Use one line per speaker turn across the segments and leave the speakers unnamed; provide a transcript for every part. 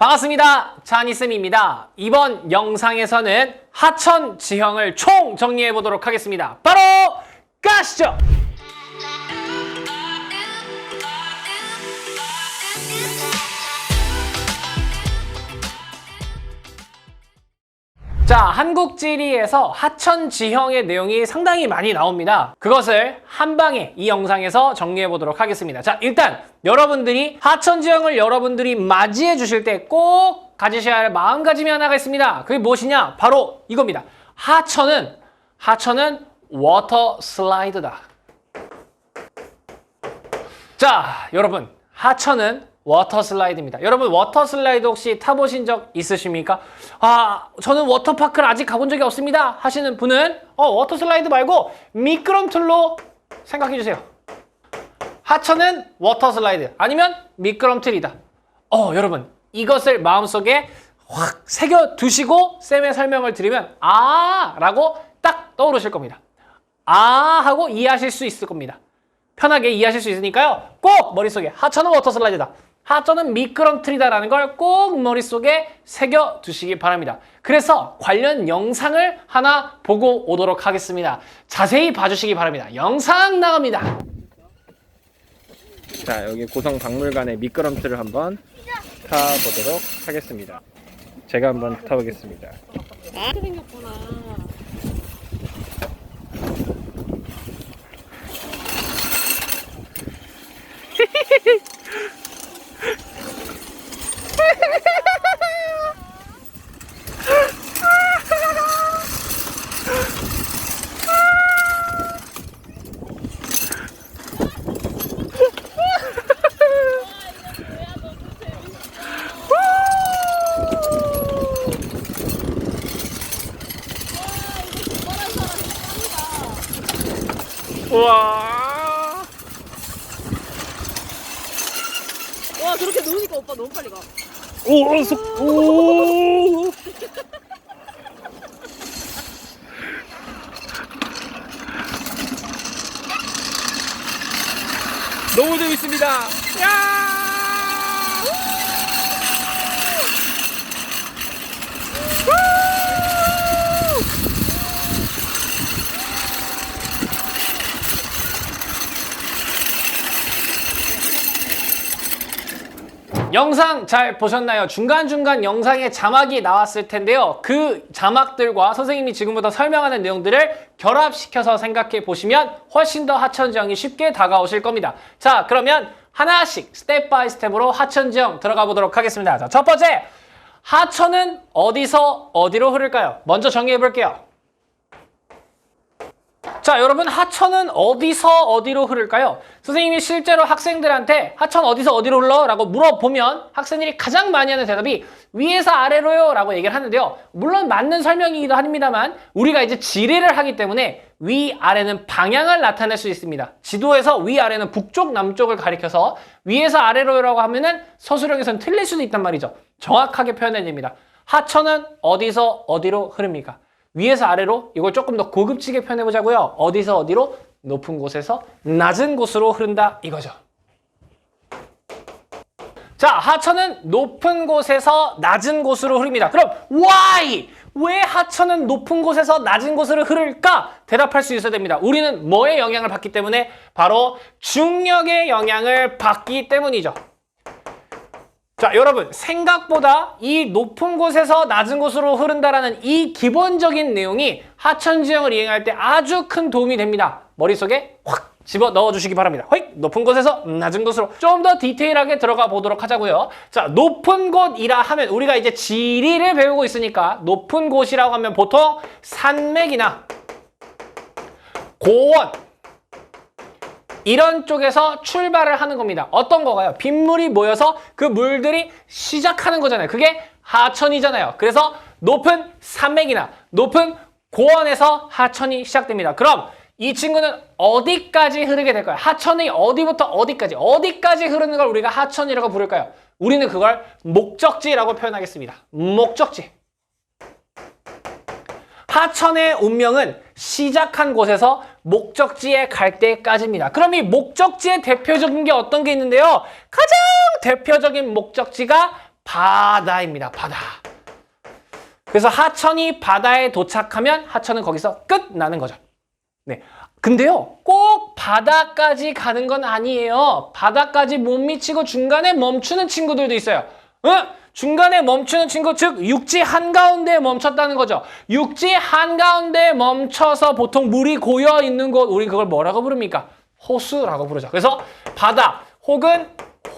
반갑습니다. 차니쌤입니다. 이번 영상에서는 하천 지형을 총 정리해 보도록 하겠습니다. 바로 가시죠! 자, 한국지리에서 하천 지형의 내용이 상당히 많이 나옵니다. 그것을 한 방에 이 영상에서 정리해 보도록 하겠습니다. 자, 일단 여러분들이 하천 지형을 여러분들이 맞이해 주실 때 꼭 가지셔야 할 마음가짐이 하나가 있습니다. 그게 무엇이냐? 바로 이겁니다. 하천은 워터 슬라이드다. 자, 여러분, 하천은 워터 슬라이드입니다. 여러분, 워터 슬라이드 혹시 타보신 적 있으십니까? 저는 워터파크를 아직 가본 적이 없습니다 하시는 분은 워터 슬라이드 말고 미끄럼틀로 생각해 주세요. 하천은 워터 슬라이드 아니면 미끄럼틀이다. 여러분, 이것을 마음속에 확 새겨 두시고 쌤의 설명을 드리면 라고 딱 떠오르실 겁니다. 하고 이해하실 수 있을 겁니다. 편하게 이해하실 수 있으니까요. 꼭 머릿속에 하천은 워터 슬라이드다, 하천은 미끄럼틀이다라는 걸 꼭 머릿속에 새겨 두시기 바랍니다. 그래서 관련 영상을 하나 보고 오도록 하겠습니다. 자세히 봐주시기 바랍니다. 영상 나갑니다.
자, 여기 고성박물관의 미끄럼틀을 한번 타보도록 하겠습니다. 제가 한번 타보겠습니다.
이렇게 생겼구나.
우와!
와, 저렇게 놓으니까 오빠 너무 빨리 가.
오! 너무 재밌습니다. 야!
영상 잘 보셨나요? 중간중간 영상에 자막이 나왔을 텐데요. 그 자막들과 선생님이 지금부터 설명하는 내용들을 결합시켜서 생각해 보시면 훨씬 더 하천 지형이 쉽게 다가오실 겁니다. 자, 그러면 하나씩 스텝 바이 스텝으로 하천 지형 들어가 보도록 하겠습니다. 자, 첫 번째, 하천은 어디서 어디로 흐를까요? 먼저 정리해 볼게요. 자, 여러분, 하천은 어디서 어디로 흐를까요? 선생님이 실제로 학생들한테 하천 어디서 어디로 흘러? 라고 물어보면 학생들이 가장 많이 하는 대답이 위에서 아래로요 라고 얘기를 하는데요. 물론 맞는 설명이기도 합니다만 우리가 이제 지리를 하기 때문에 위아래는 방향을 나타낼 수 있습니다. 지도에서 위아래는 북쪽 남쪽을 가리켜서 위에서 아래로라고 하면은 서술형에서는 틀릴 수도 있단 말이죠. 정확하게 표현해야 됩니다. 하천은 어디서 어디로 흐릅니까? 위에서 아래로, 이걸 조금 더 고급지게 표현해보자고요. 어디서 어디로? 높은 곳에서 낮은 곳으로 흐른다 이거죠. 자, 하천은 높은 곳에서 낮은 곳으로 흐릅니다. 그럼 why? 왜 하천은 높은 곳에서 낮은 곳으로 흐를까? 대답할 수 있어야 됩니다. 우리는 뭐의 영향을 받기 때문에? 바로 중력의 영향을 받기 때문이죠. 자, 여러분, 생각보다 이 높은 곳에서 낮은 곳으로 흐른다라는 이 기본적인 내용이 하천 지형을 이행할 때 아주 큰 도움이 됩니다. 머릿속에 확 집어 넣어주시기 바랍니다. 호잇! 높은 곳에서 낮은 곳으로 좀 더 디테일하게 들어가 보도록 하자고요. 자, 높은 곳이라 하면 우리가 이제 지리를 배우고 있으니까 높은 곳이라고 하면 보통 산맥이나 고원 이런 쪽에서 출발을 하는 겁니다. 어떤 거가요? 빗물이 모여서 그 물들이 시작하는 거잖아요. 그게 하천이잖아요. 그래서 높은 산맥이나 높은 고원에서 하천이 시작됩니다. 그럼 이 친구는 어디까지 흐르게 될까요? 하천이 어디부터 어디까지 흐르는 걸 우리가 하천이라고 부를까요? 우리는 그걸 목적지라고 표현하겠습니다. 목적지. 하천의 운명은 시작한 곳에서 목적지에 갈 때까지입니다. 그럼 이 목적지의 대표적인 게 어떤 게 있는데요? 가장 대표적인 목적지가 바다입니다. 바다. 그래서 하천이 바다에 도착하면 하천은 거기서 끝나는 거죠. 네. 근데요, 꼭 바다까지 가는 건 아니에요. 바다까지 못 미치고 중간에 멈추는 친구들도 있어요. 중간에 멈추는 친구, 즉 육지 한가운데에 멈췄다는 거죠. 육지 한가운데에 멈춰서 보통 물이 고여 있는 곳, 우리 그걸 뭐라고 부릅니까? 호수라고 부르죠. 그래서 바다 혹은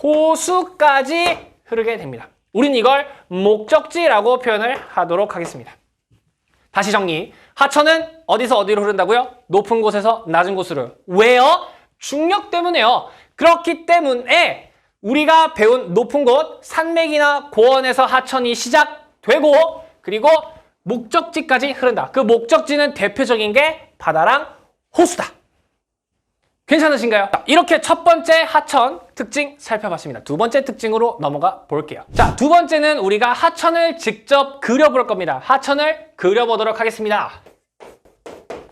호수까지 흐르게 됩니다. 우린 이걸 목적지라고 표현을 하도록 하겠습니다. 다시 정리. 하천은 어디서 어디로 흐른다고요? 높은 곳에서 낮은 곳으로. 왜요? 중력 때문에요. 그렇기 때문에 우리가 배운 높은 곳, 산맥이나 고원에서 하천이 시작되고 그리고 목적지까지 흐른다. 그 목적지는 대표적인 게 바다랑 호수다. 괜찮으신가요? 자, 이렇게 첫 번째 하천 특징 살펴봤습니다. 두 번째 특징으로 넘어가 볼게요. 자, 두 번째는 우리가 하천을 직접 그려볼 겁니다. 하천을 그려보도록 하겠습니다.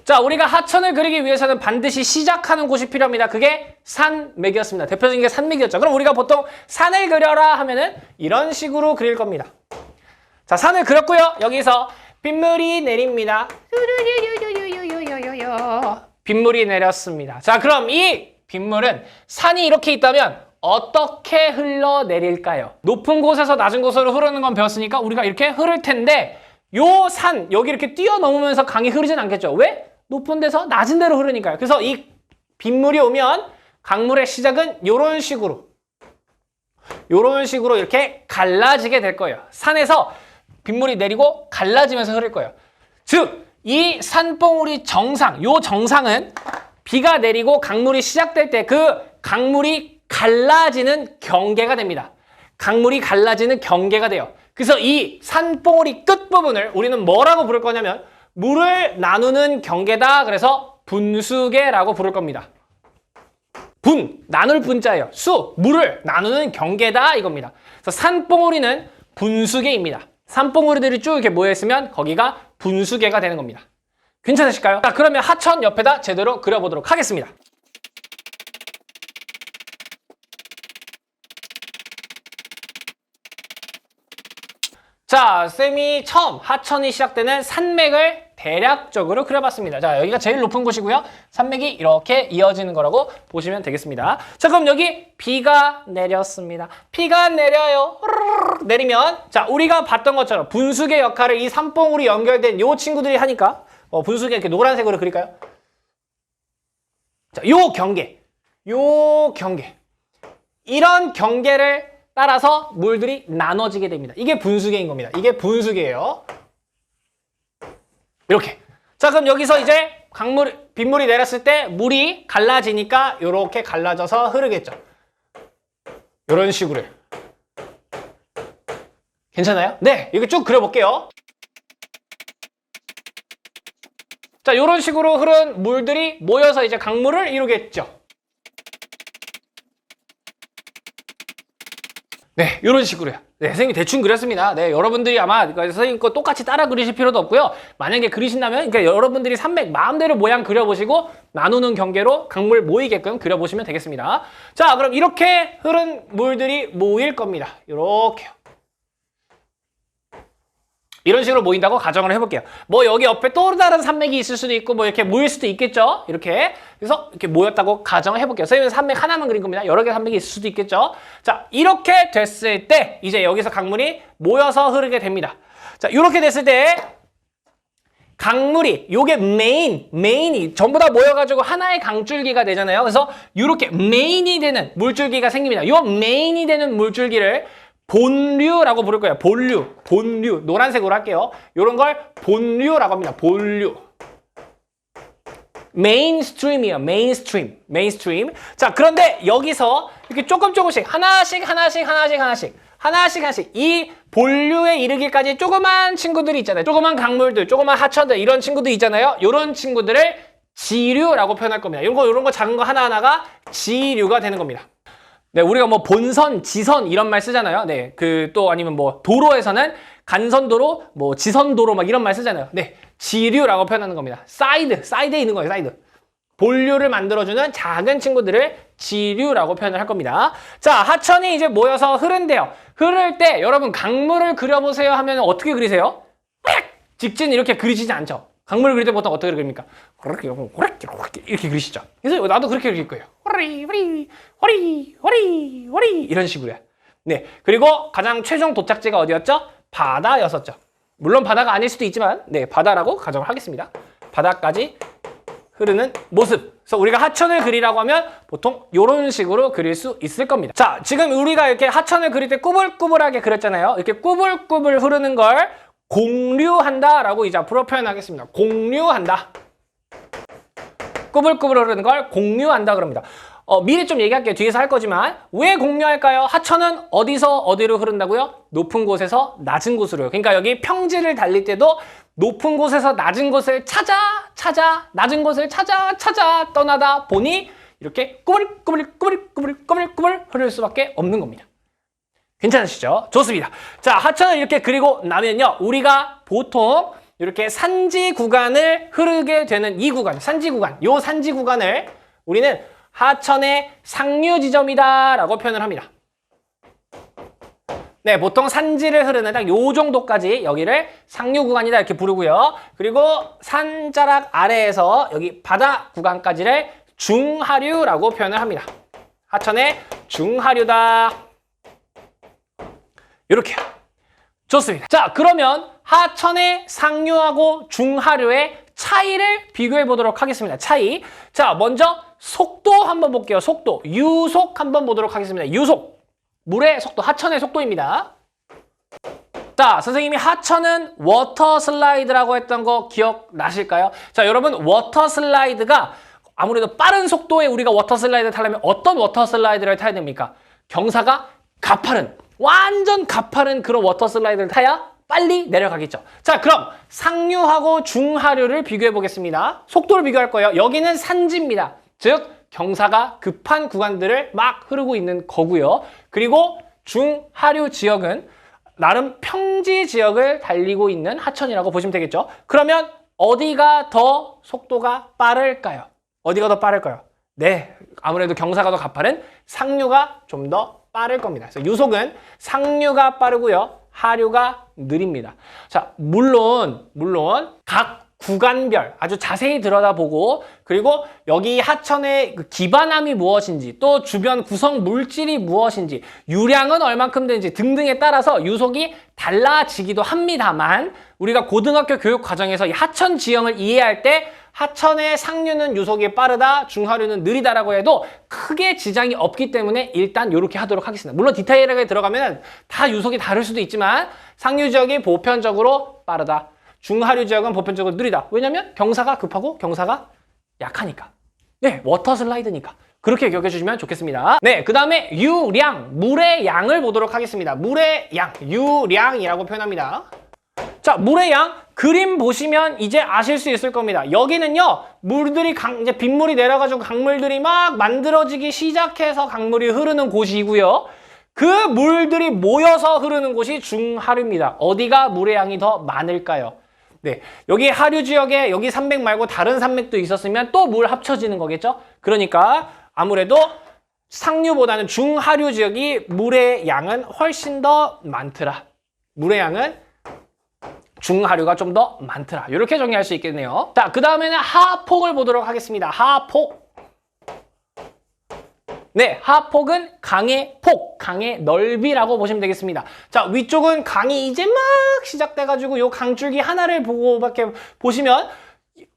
자, 우리가 하천을 그리기 위해서는 반드시 시작하는 곳이 필요합니다. 그게 산맥이었습니다. 대표적인 게 산맥이었죠. 그럼 우리가 보통 산을 그려라 하면은 이런 식으로 그릴 겁니다. 자, 산을 그렸고요. 여기서 빗물이 내립니다. 빗물이 내렸습니다. 자, 그럼 이 빗물은 산이 이렇게 있다면 어떻게 흘러내릴까요? 높은 곳에서 낮은 곳으로 흐르는 건 배웠으니까 우리가 이렇게 흐를 텐데 요 산, 여기 이렇게 뛰어넘으면서 강이 흐르진 않겠죠. 왜? 높은 데서 낮은 데로 흐르니까요. 그래서 이 빗물이 오면 강물의 시작은 이런 식으로 이렇게 갈라지게 될 거예요. 산에서 빗물이 내리고 갈라지면서 흐를 거예요. 즉, 이 산봉우리 정상, 요 정상은 비가 내리고 강물이 시작될 때 그 강물이 갈라지는 경계가 됩니다. 강물이 갈라지는 경계가 돼요. 그래서 이 산봉우리 끝부분을 우리는 뭐라고 부를 거냐면 물을 나누는 경계다. 그래서 분수계라고 부를 겁니다. 나눌 분자예요. 물을 나누는 경계다 이겁니다. 그래서 산봉우리는 분수계입니다. 산봉우리들이 쭉 이렇게 모여있으면 거기가 분수계가 되는 겁니다. 괜찮으실까요? 자, 그러면 하천 옆에다 제대로 그려보도록 하겠습니다. 자, 쌤이 처음 하천이 시작되는 산맥을 대략적으로 그려봤습니다. 자, 여기가 제일 높은 곳이고요. 산맥이 이렇게 이어지는 거라고 보시면 되겠습니다. 자, 그럼 여기 비가 내렸습니다. 비가 내려요. 내리면 자, 우리가 봤던 것처럼 분수계 역할을 이 산봉우리 연결된 요 친구들이 하니까 분수계 이렇게 노란색으로 그릴까요? 자, 요 경계. 이런 경계를 따라서 물들이 나눠지게 됩니다. 이게 분수계인 겁니다. 이게 분수계예요. 이렇게. 자, 그럼 여기서 이제 빗물이 내렸을 때 물이 갈라지니까 이렇게 갈라져서 흐르겠죠. 이런 식으로. 괜찮아요? 네, 이렇게 쭉 그려볼게요. 자, 이런 식으로 흐른 물들이 모여서 이제 강물을 이루겠죠. 네, 이런 식으로요. 네, 선생님이 대충 그렸습니다. 네, 여러분들이 아마 선생님 거 똑같이 따라 그리실 필요도 없고요. 만약에 그리신다면, 그러니까 여러분들이 산맥 마음대로 모양 그려보시고 나누는 경계로 강물 모이게끔 그려보시면 되겠습니다. 자, 그럼 이렇게 흐른 물들이 모일 겁니다. 이렇게요. 이런 식으로 모인다고 가정을 해볼게요. 뭐 여기 옆에 또 다른 산맥이 있을 수도 있고 뭐 이렇게 모일 수도 있겠죠. 이렇게. 그래서 이렇게 모였다고 가정해볼게요. 선생님은 산맥 하나만 그린 겁니다. 여러 개 산맥이 있을 수도 있겠죠. 자, 이렇게 됐을 때 이제 여기서 강물이 모여서 흐르게 됩니다. 자, 이렇게 됐을 때 강물이 요게 메인이 전부 다 모여가지고 하나의 강줄기가 되잖아요. 그래서 이렇게 메인이 되는 물줄기가 생깁니다. 요 메인이 되는 물줄기를 본류라고 부를 거예요. 본류. 노란색으로 할게요. 이런 걸 본류라고 합니다. 본류. 메인스트림이에요. 메인스트림. 자, 그런데 여기서 이렇게 조금씩 하나씩 이 본류에 이르기까지 조그만 친구들이 있잖아요. 조그만 강물들, 조그만 하천들 이런 친구들 있잖아요. 이런 친구들을 지류라고 표현할 겁니다. 이런 거 작은 거 하나하나가 지류가 되는 겁니다. 네, 우리가 뭐 본선, 지선 이런 말 쓰잖아요. 네, 또 아니면 뭐 도로에서는 간선도로, 뭐 지선도로 막 이런 말 쓰잖아요. 네, 지류라고 표현하는 겁니다. 사이드에 있는 거예요, 사이드. 본류를 만들어주는 작은 친구들을 지류라고 표현을 할 겁니다. 자, 하천이 이제 모여서 흐른대요. 흐를 때 여러분 강물을 그려보세요 하면 어떻게 그리세요? 직진 이렇게 그리시지 않죠? 강물을 그릴 때 보통 어떻게 그립니까? 이렇게 그리시죠? 그래서 나도 그렇게 그릴 거예요. 호리 이런 식으로요. 네, 그리고 가장 최종 도착지가 어디였죠? 바다였었죠. 물론 바다가 아닐 수도 있지만 네, 바다라고 가정을 하겠습니다. 바다까지 흐르는 모습. 그래서 우리가 하천을 그리라고 하면 보통 이런 식으로 그릴 수 있을 겁니다. 자, 지금 우리가 이렇게 하천을 그릴 때 꾸불꾸불하게 그렸잖아요. 이렇게 꾸불꾸불 흐르는 걸 공류한다라고 이제 앞으로 표현하겠습니다. 공류한다. 꾸불꾸불 흐르는 걸 공류한다 그럽니다. 미리 좀 얘기할게요. 뒤에서 할 거지만 왜 공유할까요? 하천은 어디서 어디로 흐른다고요? 높은 곳에서 낮은 곳으로요. 그러니까 여기 평지를 달릴 때도 높은 곳에서 낮은 곳을 찾아 낮은 곳을 찾아 떠나다 보니 이렇게 꾸불꾸불 흐를 수밖에 없는 겁니다. 괜찮으시죠? 좋습니다. 자, 하천을 이렇게 그리고 나면요, 우리가 보통 이렇게 산지 구간을 흐르게 되는 이 구간, 산지 구간을 우리는 하천의 상류 지점이다 라고 표현을 합니다. 네, 보통 산지를 흐르는 딱 요 정도까지 여기를 상류 구간이다 이렇게 부르고요. 그리고 산자락 아래에서 여기 바다 구간까지를 중하류라고 표현을 합니다. 하천의 중하류다. 이렇게요. 좋습니다. 자, 그러면 하천의 상류하고 중하류의 차이를 비교해 보도록 하겠습니다. 차이. 자, 먼저 속도 한번 볼게요. 속도. 유속 한번 보도록 하겠습니다. 유속. 물의 속도, 하천의 속도입니다. 자, 선생님이 하천은 워터 슬라이드라고 했던 거 기억나실까요? 자, 여러분, 워터 슬라이드가 아무래도 빠른 속도에 우리가 워터 슬라이드를 타려면 어떤 워터 슬라이드를 타야 됩니까? 경사가 가파른, 완전 가파른 그런 워터 슬라이드를 타야 빨리 내려가겠죠. 자, 그럼 상류하고 중하류를 비교해 보겠습니다. 속도를 비교할 거예요. 여기는 산지입니다. 즉 경사가 급한 구간들을 막 흐르고 있는 거고요. 그리고 중하류 지역은 나름 평지 지역을 달리고 있는 하천이라고 보시면 되겠죠. 그러면 어디가 더 속도가 빠를까요? 어디가 더 빠를까요? 네, 아무래도 경사가 더 가파른 상류가 좀 더 빠를 겁니다. 그래서 유속은 상류가 빠르고요, 하류가 느립니다. 자, 물론 각 구간별 아주 자세히 들여다보고, 그리고 여기 하천의 그 기반함이 무엇인지, 또 주변 구성 물질이 무엇인지, 유량은 얼만큼 되는지 등등에 따라서 유속이 달라지기도 합니다만, 우리가 고등학교 교육 과정에서 이 하천 지형을 이해할 때 하천의 상류는 유속이 빠르다, 중하류는 느리다라고 해도 크게 지장이 없기 때문에 일단 이렇게 하도록 하겠습니다. 물론 디테일하게 들어가면 다 유속이 다를 수도 있지만 상류 지역이 보편적으로 빠르다, 중하류 지역은 보편적으로 느리다. 왜냐면 경사가 급하고 경사가 약하니까. 네, 워터 슬라이드니까. 그렇게 기억해 주시면 좋겠습니다. 네, 그 다음에 유량, 물의 양을 보도록 하겠습니다. 물의 양, 유량이라고 표현합니다. 자, 물의 양, 그림 보시면 이제 아실 수 있을 겁니다. 여기는요, 물들이 이제 빗물이 내려가지고 강물들이 막 만들어지기 시작해서 강물이 흐르는 곳이고요. 그 물들이 모여서 흐르는 곳이 중하류입니다. 어디가 물의 양이 더 많을까요? 네, 여기 하류 지역에 여기 산맥 말고 다른 산맥도 있었으면 또 물 합쳐지는 거겠죠? 그러니까 아무래도 상류보다는 중하류 지역이 물의 양은 훨씬 더 많더라. 물의 양은 중하류가 좀 더 많더라. 이렇게 정리할 수 있겠네요. 자, 그 다음에는 하폭을 보도록 하겠습니다. 하폭. 네, 하폭은 강의 폭, 강의 넓이라고 보시면 되겠습니다. 자, 위쪽은 강이 이제 막 시작돼가지고 요 강줄기 하나를 보고밖에 보시면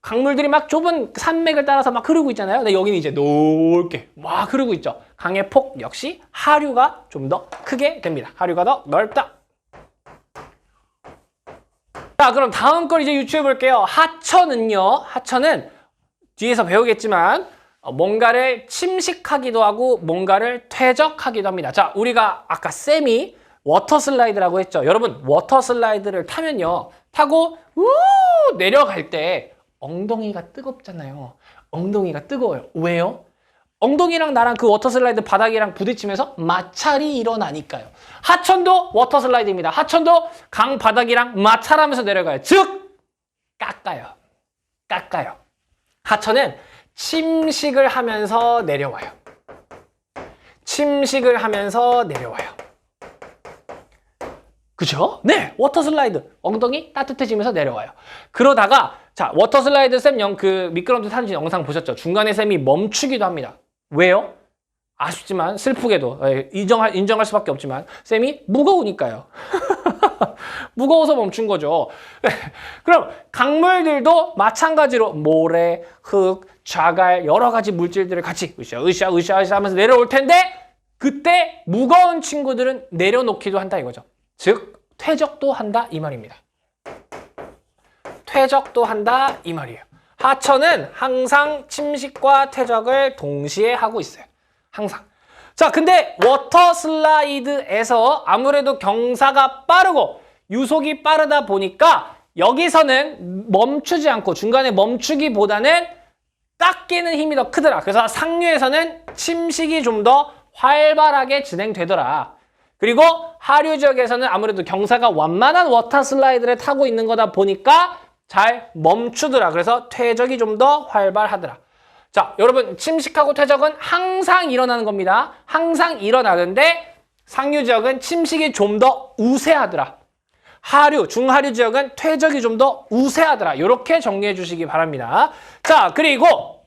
강물들이 막 좁은 산맥을 따라서 막 흐르고 있잖아요. 근데 여기는 이제 넓게 막 흐르고 있죠. 강의 폭 역시 하류가 좀 더 크게 됩니다. 하류가 더 넓다. 자, 그럼 다음 걸 이제 유추해 볼게요. 하천은 뒤에서 배우겠지만 뭔가를 침식하기도 하고 뭔가를 퇴적하기도 합니다. 자, 우리가 아까 쌤이 워터 슬라이드라고 했죠. 여러분, 워터 슬라이드를 타면요, 타고 내려갈 때 엉덩이가 뜨겁잖아요. 엉덩이가 뜨거워요. 왜요? 엉덩이랑 나랑 그 워터 슬라이드 바닥이랑 부딪히면서 마찰이 일어나니까요. 하천도 워터 슬라이드입니다. 하천도 강 바닥이랑 마찰하면서 내려가요. 즉 깎아요. 하천은 침식을 하면서 내려와요. 침식을 하면서 내려와요. 그죠? 네, 워터 슬라이드. 엉덩이 따뜻해지면서 내려와요. 그러다가 자, 워터 슬라이드 쌤 그 미끄럼틀 타는 영상 보셨죠? 중간에 쌤이 멈추기도 합니다. 왜요? 아쉽지만 슬프게도 인정할 수밖에 없지만 쌤이 무거우니까요. 무거워서 멈춘 거죠. 그럼 강물들도 마찬가지로 모래, 흙, 자갈 여러 가지 물질들을 같이 으쌰 하면서 내려올 텐데 그때 무거운 친구들은 내려놓기도 한다 이거죠. 즉 퇴적도 한다 이 말입니다. 퇴적도 한다 이 말이에요. 하천은 항상 침식과 퇴적을 동시에 하고 있어요. 항상. 자, 근데 워터 슬라이드에서 아무래도 경사가 빠르고 유속이 빠르다 보니까 여기서는 멈추지 않고 중간에 멈추기보다는 깎이는 힘이 더 크더라. 그래서 상류에서는 침식이 좀 더 활발하게 진행되더라. 그리고 하류 지역에서는 아무래도 경사가 완만한 워터 슬라이드를 타고 있는 거다 보니까 잘 멈추더라. 그래서 퇴적이 좀 더 활발하더라. 자, 여러분 침식하고 퇴적은 항상 일어나는 겁니다. 항상 일어나는데 상류 지역은 침식이 좀 더 우세하더라. 하류, 중하류 지역은 퇴적이 좀 더 우세하더라. 이렇게 정리해 주시기 바랍니다. 자, 그리고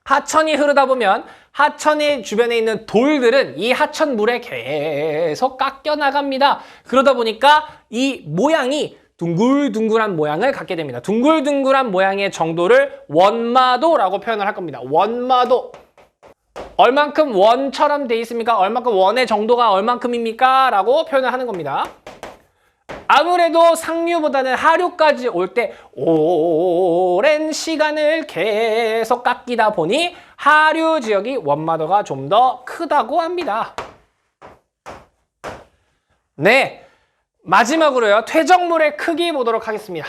하천이 흐르다 보면 하천의 주변에 있는 돌들은 이 하천물에 계속 깎여 나갑니다. 그러다 보니까 이 모양이 둥글둥글한 모양을 갖게 됩니다. 둥글둥글한 모양의 정도를 원마도라고 표현을 할 겁니다. 원마도. 얼만큼 원처럼 돼 있습니까? 얼만큼 원의 정도가 얼만큼입니까? 라고 표현을 하는 겁니다. 아무래도 상류보다는 하류까지 올 때 오랜 시간을 계속 깎이다 보니 하류 지역이 원마도가 좀 더 크다고 합니다. 네, 마지막으로요. 퇴적물의 크기 보도록 하겠습니다.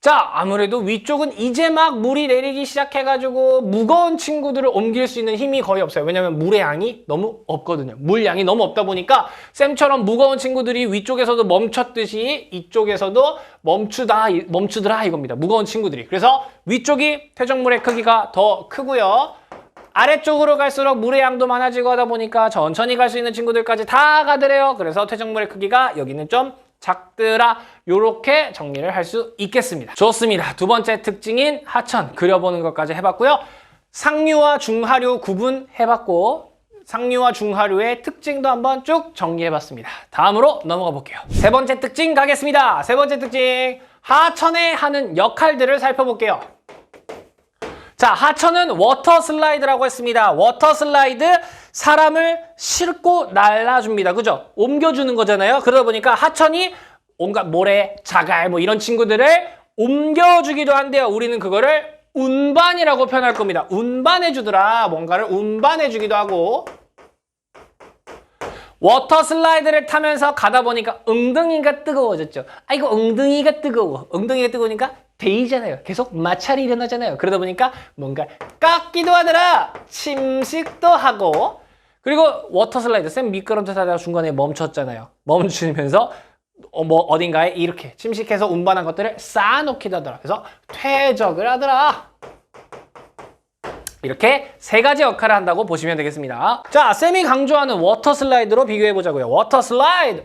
자, 아무래도 위쪽은 이제 막 물이 내리기 시작해가지고 무거운 친구들을 옮길 수 있는 힘이 거의 없어요. 왜냐면 물의 양이 너무 없거든요. 물 양이 너무 없다 보니까 쌤처럼 무거운 친구들이 위쪽에서도 멈췄듯이 이쪽에서도 멈추더라 이겁니다. 무거운 친구들이. 그래서 위쪽이 퇴적물의 크기가 더 크고요. 아래쪽으로 갈수록 물의 양도 많아지고 하다 보니까 천천히 갈 수 있는 친구들까지 다 가더래요. 그래서 퇴적물의 크기가 여기는 좀 작더라. 요렇게 정리를 할 수 있겠습니다. 좋습니다. 두 번째 특징인 하천 그려보는 것까지 해봤고요. 상류와 중하류 구분해봤고 상류와 중하류의 특징도 한번 쭉 정리해봤습니다. 다음으로 넘어가 볼게요. 세 번째 특징 가겠습니다. 세 번째 특징 하천에 하는 역할들을 살펴볼게요. 자, 하천은 워터 슬라이드라고 했습니다. 워터 슬라이드 사람을 싣고 날라줍니다. 그죠? 옮겨주는 거잖아요. 그러다 보니까 하천이 온갖 모래, 자갈 뭐 이런 친구들을 옮겨주기도 한데요. 우리는 그거를 운반이라고 표현할 겁니다. 운반해주더라. 뭔가를 운반해주기도 하고 워터 슬라이드를 타면서 가다 보니까 엉덩이가 뜨거워졌죠. 아이고 엉덩이가 뜨거워. 엉덩이가 뜨거우니까 데이잖아요. 계속 마찰이 일어나잖아요. 그러다 보니까 뭔가 깎기도 하더라. 침식도 하고 그리고 워터 슬라이드 쌤 미끄럼틀 타다가 중간에 멈췄잖아요. 멈추면서 어딘가에 이렇게 침식해서 운반한 것들을 쌓아놓기도 하더라. 그래서 퇴적을 하더라. 이렇게 세 가지 역할을 한다고 보시면 되겠습니다. 자, 쌤이 강조하는 워터 슬라이드로 비교해 보자고요. 워터 슬라이드.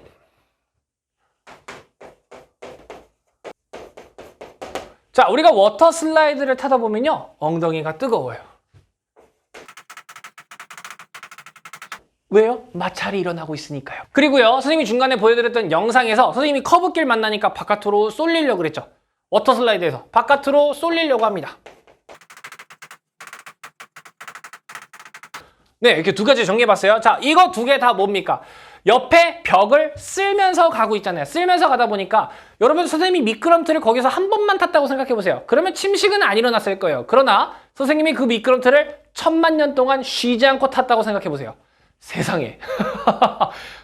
자, 우리가 워터 슬라이드를 타다 보면요. 엉덩이가 뜨거워요. 왜요? 마찰이 일어나고 있으니까요. 그리고요. 선생님이 중간에 보여드렸던 영상에서 선생님이 커브길 만나니까 바깥으로 쏠리려고 그랬죠. 워터 슬라이드에서 바깥으로 쏠리려고 합니다. 네, 이렇게 두 가지 정리해봤어요. 자, 이거 두 개 다 뭡니까? 옆에 벽을 쓸면서 가고 있잖아요. 쓸면서 가다 보니까 여러분 선생님이 미끄럼틀을 거기서 한 번만 탔다고 생각해보세요. 그러면 침식은 안 일어났을 거예요. 그러나 선생님이 그 미끄럼틀을 1000만 동안 쉬지 않고 탔다고 생각해보세요. 세상에.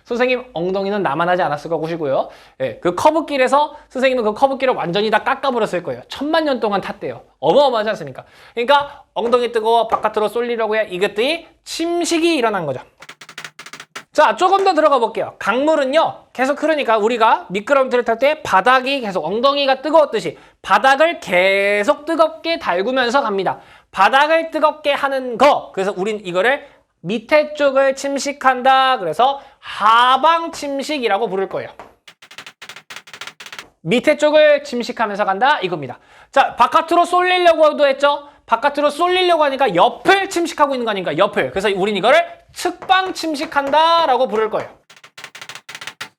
선생님 엉덩이는 나만 하지 않았을 것이고요. 네, 그 커브길에서 선생님은 그 커브길을 완전히 다 깎아버렸을 거예요. 1000만 동안 탔대요. 어마어마하지 않습니까? 그러니까 엉덩이 뜨거워 바깥으로 쏠리려고 해 이것들이 침식이 일어난 거죠. 자, 조금 더 들어가 볼게요. 강물은요, 계속 흐르니까 우리가 미끄럼틀을 탈 때 바닥이 계속 엉덩이가 뜨거웠듯이 바닥을 계속 뜨겁게 달구면서 갑니다. 바닥을 뜨겁게 하는 거. 그래서 우린 이거를 밑에 쪽을 침식한다. 그래서 하방 침식이라고 부를 거예요. 밑에 쪽을 침식하면서 간다 이겁니다. 자, 바깥으로 쏠리려고도 했죠. 바깥으로 쏠리려고 하니까 옆을 침식하고 있는 거 아닙니까? 옆을. 그래서 우린 이거를 측방 침식한다 라고 부를 거예요.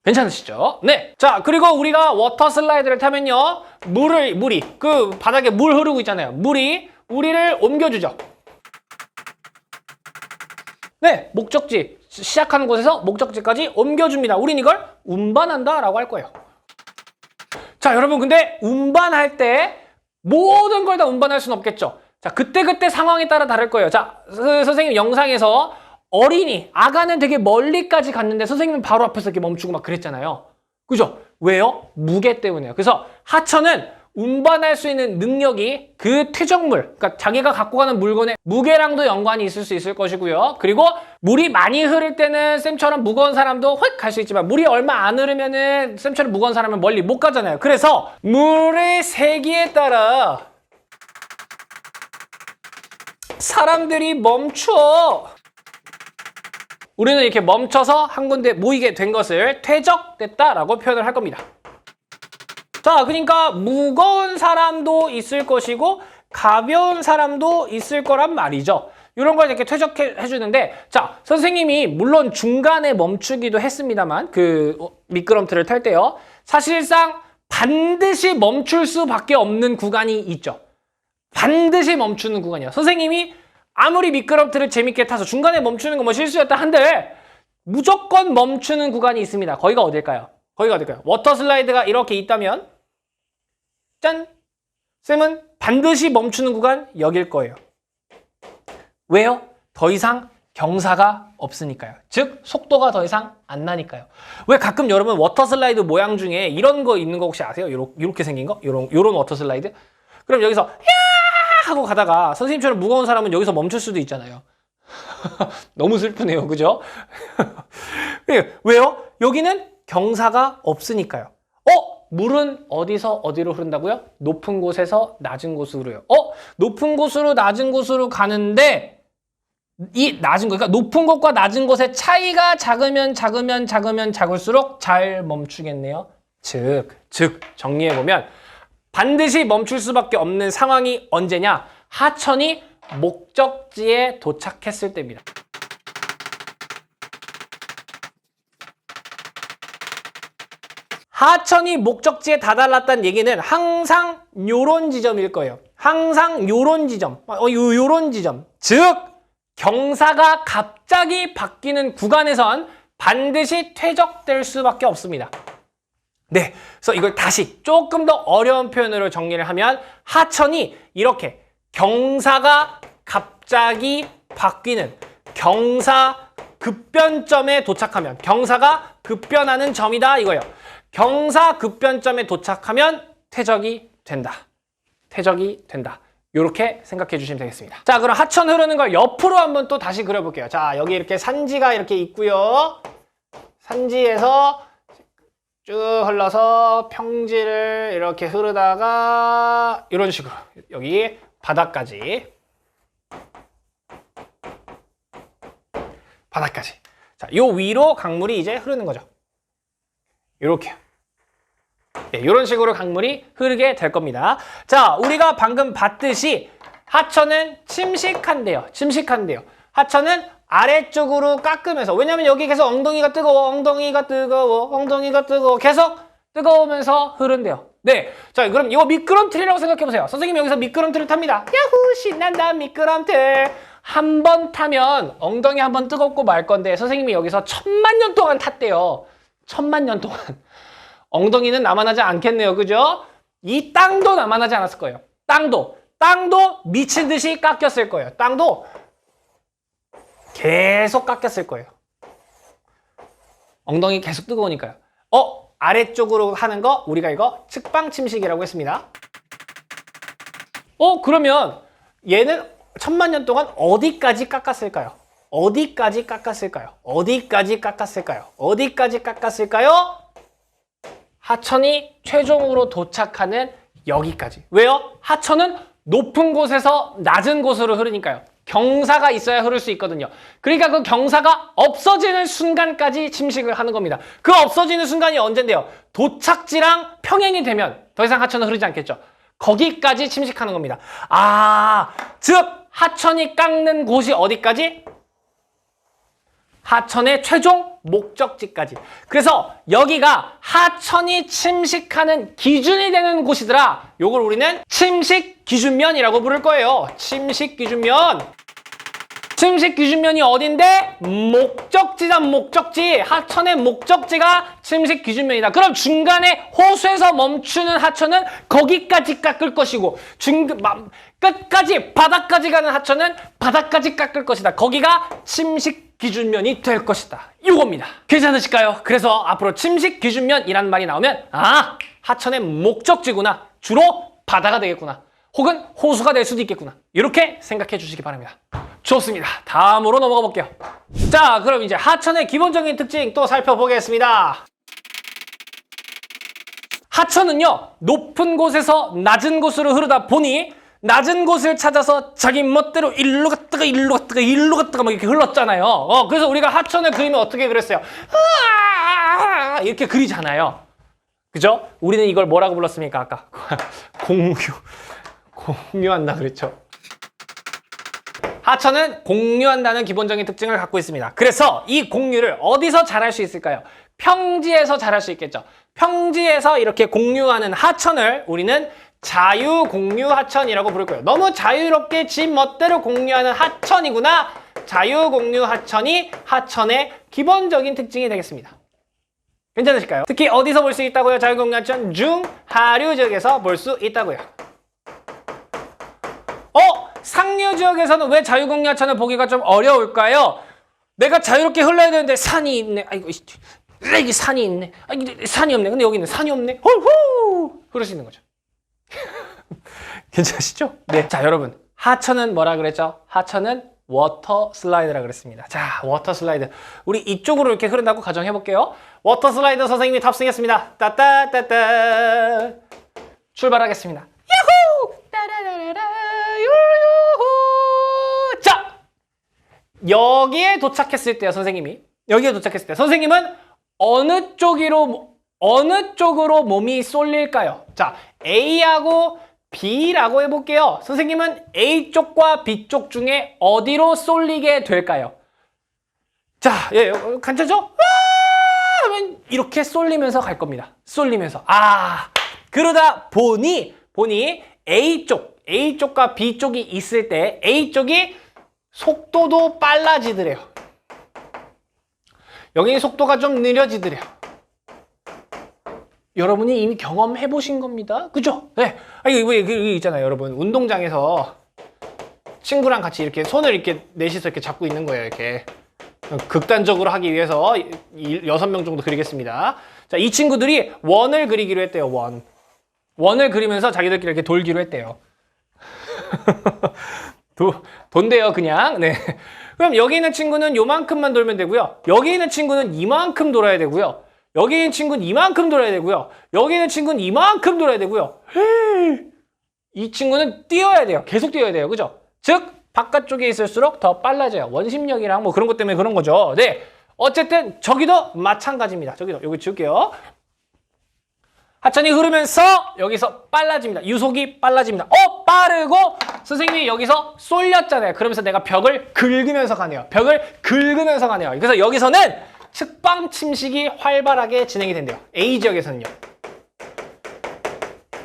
괜찮으시죠? 네. 자, 그리고 우리가 워터 슬라이드를 타면요, 물이 그 바닥에 물 흐르고 있잖아요. 물이 우리를 옮겨주죠. 네, 목적지 시작하는 곳에서 목적지까지 옮겨줍니다. 우린 이걸 운반한다 라고 할 거예요. 자, 여러분, 근데 운반할 때 모든 걸 다 운반할 수는 없겠죠. 자, 그때그때 상황에 따라 다를 거예요. 자, 선생님 영상에서 아가는 되게 멀리까지 갔는데 선생님은 바로 앞에서 이렇게 멈추고 막 그랬잖아요. 그죠? 왜요? 무게 때문에요. 그래서 하천은 운반할 수 있는 능력이 그 퇴적물, 그러니까 자기가 갖고 가는 물건의 무게랑도 연관이 있을 수 있을 것이고요. 그리고 물이 많이 흐를 때는 쌤처럼 무거운 사람도 휙 갈 수 있지만 물이 얼마 안 흐르면은 쌤처럼 무거운 사람은 멀리 못 가잖아요. 그래서 물의 세기에 따라 사람들이 멈춰. 우리는 이렇게 멈춰서 한 군데 모이게 된 것을 퇴적됐다라고 표현을 할 겁니다. 자, 그러니까 무거운 사람도 있을 것이고 가벼운 사람도 있을 거란 말이죠. 이런 걸 이렇게 퇴적해 주는데, 자, 선생님이 물론 중간에 멈추기도 했습니다만 그 미끄럼틀을 탈 때요. 사실상 반드시 멈출 수밖에 없는 구간이 있죠. 반드시 멈추는 구간이야. 선생님이 아무리 미끄럼틀을 재밌게 타서 중간에 멈추는 건 뭐 실수였다 한들 무조건 멈추는 구간이 있습니다. 거기가 어딜까요? 거기가 어딜까요? 워터 슬라이드가 이렇게 있다면 짠! 쌤은 반드시 멈추는 구간 여길 거예요. 왜요? 더 이상 경사가 없으니까요. 즉 속도가 더 이상 안 나니까요. 왜 가끔 여러분 워터 슬라이드 모양 중에 이런 거 있는 거 혹시 아세요? 이렇게 생긴 거? 요런 워터 슬라이드? 그럼 여기서 야! 하고 가다가 선생님처럼 무거운 사람은 여기서 멈출 수도 있잖아요. 너무 슬프네요. 그죠? 왜요? 여기는 경사가 없으니까요. 물은 어디서 어디로 흐른다고요? 높은 곳에서 낮은 곳으로 흐려요. 높은 곳으로 낮은 곳으로 가는데 이 낮은 거, 그러니까 높은 곳과 낮은 곳의 차이가 작으면 작을수록 잘 멈추겠네요. 즉 정리해보면 반드시 멈출 수밖에 없는 상황이 언제냐? 하천이 목적지에 도착했을 때입니다. 하천이 목적지에 다다랐다는 얘기는 항상 요런 지점일 거예요. 항상 요런 지점, 요런 지점. 즉 경사가 갑자기 바뀌는 구간에선 반드시 퇴적될 수밖에 없습니다. 네, 그래서 이걸 다시 조금 더 어려운 표현으로 정리를 하면 하천이 이렇게 경사가 갑자기 바뀌는 경사 급변점에 도착하면 경사가 급변하는 점이다 이거예요. 경사 급변점에 도착하면 퇴적이 된다. 퇴적이 된다. 이렇게 생각해 주시면 되겠습니다. 자, 그럼 하천 흐르는 걸 옆으로 한번 또 다시 그려볼게요. 자, 여기 이렇게 산지가 이렇게 있고요. 산지에서 쭉 흘러서 평지를 이렇게 흐르다가 이런 식으로 여기 바닥까지 자, 요 위로 강물이 이제 흐르는 거죠. 이렇게 이런 식으로 강물이 흐르게 될 겁니다. 자, 우리가 방금 봤듯이 하천은 침식한대요. 하천은 아래쪽으로 깎으면서, 왜냐면 여기 계속 엉덩이가 뜨거워 계속 뜨거우면서 흐른대요. 네, 자, 그럼 이거 미끄럼틀이라고 생각해보세요. 선생님이 여기서 미끄럼틀을 탑니다. 야후, 신난다 미끄럼틀. 한 번 타면 엉덩이 한 번 뜨겁고 말 건데 선생님이 여기서 1000만 년 동안 탔대요. 1000만 년 동안. 엉덩이는 남아나지 않겠네요. 그죠? 이 땅도 남아나지 않았을 거예요. 땅도 미친 듯이 깎였을 거예요. 땅도 계속 깎였을 거예요. 엉덩이 계속 뜨거우니까요. 아래쪽으로 하는 거 우리가 이거 측방 침식이라고 했습니다. 그러면 얘는 1000만 년 동안 어디까지 깎았을까요? 어디까지 깎았을까요? 어디까지 깎았을까요? 어디까지 깎았을까요? 하천이 최종으로 도착하는 여기까지. 왜요? 하천은 높은 곳에서 낮은 곳으로 흐르니까요. 경사가 있어야 흐를 수 있거든요. 그러니까 그 경사가 없어지는 순간까지 침식을 하는 겁니다. 그 없어지는 순간이 언젠데요? 도착지랑 평행이 되면 더 이상 하천은 흐르지 않겠죠. 거기까지 침식하는 겁니다. 즉 하천이 깎는 곳이 어디까지? 하천의 최종 목적지까지. 그래서 여기가 하천이 침식하는 기준이 되는 곳이더라. 요걸 우리는 침식 기준면이라고 부를 거예요. 침식 기준면. 침식 기준면이 어딘데? 목적지다, 목적지. 하천의 목적지가 침식 기준면이다. 그럼 중간에 호수에서 멈추는 하천은 거기까지 깎을 것이고 끝까지 바닥까지 가는 하천은 바닥까지 깎을 것이다. 거기가 침식 기준면이 될 것이다. 이겁니다. 괜찮으실까요? 그래서 앞으로 침식 기준면이란 말이 나오면 하천의 목적지구나. 주로 바다가 되겠구나. 혹은 호수가 될 수도 있겠구나. 이렇게 생각해 주시기 바랍니다. 좋습니다. 다음으로 넘어가 볼게요. 자, 그럼 이제 하천의 기본적인 특징 또 살펴보겠습니다. 하천은요, 높은 곳에서 낮은 곳으로 흐르다 보니 낮은 곳을 찾아서 자기 멋대로 일로 갔다가 일로 갔다가 일로 갔다가 막 이렇게 흘렀잖아요. 그래서 우리가 하천을 그리면 어떻게 그렸어요? 이렇게 그리잖아요. 그죠? 우리는 이걸 뭐라고 불렀습니까? 아까 공유한다 그랬죠. 하천은 공유한다는 기본적인 특징을 갖고 있습니다. 그래서 이 공유를 어디서 잘할 수 있을까요? 평지에서 잘할 수 있겠죠. 평지에서 이렇게 공유하는 하천을 우리는 자유공유하천이라고 부를 거예요. 너무 자유롭게 지 멋대로 공유하는 하천이구나. 자유공유하천이 하천의 기본적인 특징이 되겠습니다. 괜찮으실까요? 특히 어디서 볼 수 있다고요? 자유공유하천 중하류 지역에서 볼 수 있다고요. 상류 지역에서는 왜 자유공유하천을 보기가 좀 어려울까요? 내가 자유롭게 흘러야 되는데 산이 있네. 아이고, 이게 산이 있네. 산이 없네. 근데 여기는 산이 없네. 홀후! 흐를 수 있는 거죠. 괜찮으시죠? 네. 자, 여러분. 하천은 뭐라 그랬죠? 하천은 워터 슬라이드라 그랬습니다. 자, 워터 슬라이드. 우리 이쪽으로 이렇게 흐른다고 가정해 볼게요. 워터 슬라이드 선생님이 탑승했습니다. 따따따따. 출발하겠습니다. 야호! 따라라라라. 유후! 자! 여기에 도착했을 때요, 선생님이. 여기에 도착했을 때 선생님은 어느 쪽으로 몸이 쏠릴까요? 자, A하고 B라고 해볼게요. 선생님은 A쪽과 B쪽 중에 어디로 쏠리게 될까요? 자, 예, 간단하죠? 하면 이렇게 쏠리면서 갈 겁니다. 쏠리면서. 그러다 보니 A쪽과 B쪽이 있을 때 A쪽이 속도도 빨라지더래요. 여기 속도가 좀 느려지더래요. 여러분이 이미 경험해 보신 겁니다. 그죠? 네. 이거 있잖아요, 여러분. 운동장에서 친구랑 같이 이렇게 손을 이렇게 넷이서 이렇게 잡고 있는 거예요, 이렇게. 극단적으로 하기 위해서 6명 정도 그리겠습니다. 자, 이 친구들이 원을 그리기로 했대요, 원. 원을 그리면서 자기들끼리 이렇게 돌기로 했대요. 돈대요, 그냥. 네. 그럼 여기 있는 친구는 요만큼만 돌면 되고요. 여기 있는 친구는 이만큼 돌아야 되고요. 여기 있는 친구는 이만큼 돌아야 되고요. 여기 있는 친구는 이만큼 돌아야 되고요. 이 친구는 뛰어야 돼요. 계속 뛰어야 돼요. 그죠? 즉, 바깥쪽에 있을수록 더 빨라져요. 원심력이랑 뭐 그런 것 때문에 그런 거죠. 네. 어쨌든 저기도 마찬가지입니다. 저기도 여기 지울게요. 하천이 흐르면서 여기서 빨라집니다. 유속이 빨라집니다. 빠르고 선생님이 여기서 쏠렸잖아요. 그러면서 내가 벽을 긁으면서 가네요. 벽을 긁으면서 가네요. 그래서 여기서는 측방 침식이 활발하게 진행이 된대요. A 지역에서는요.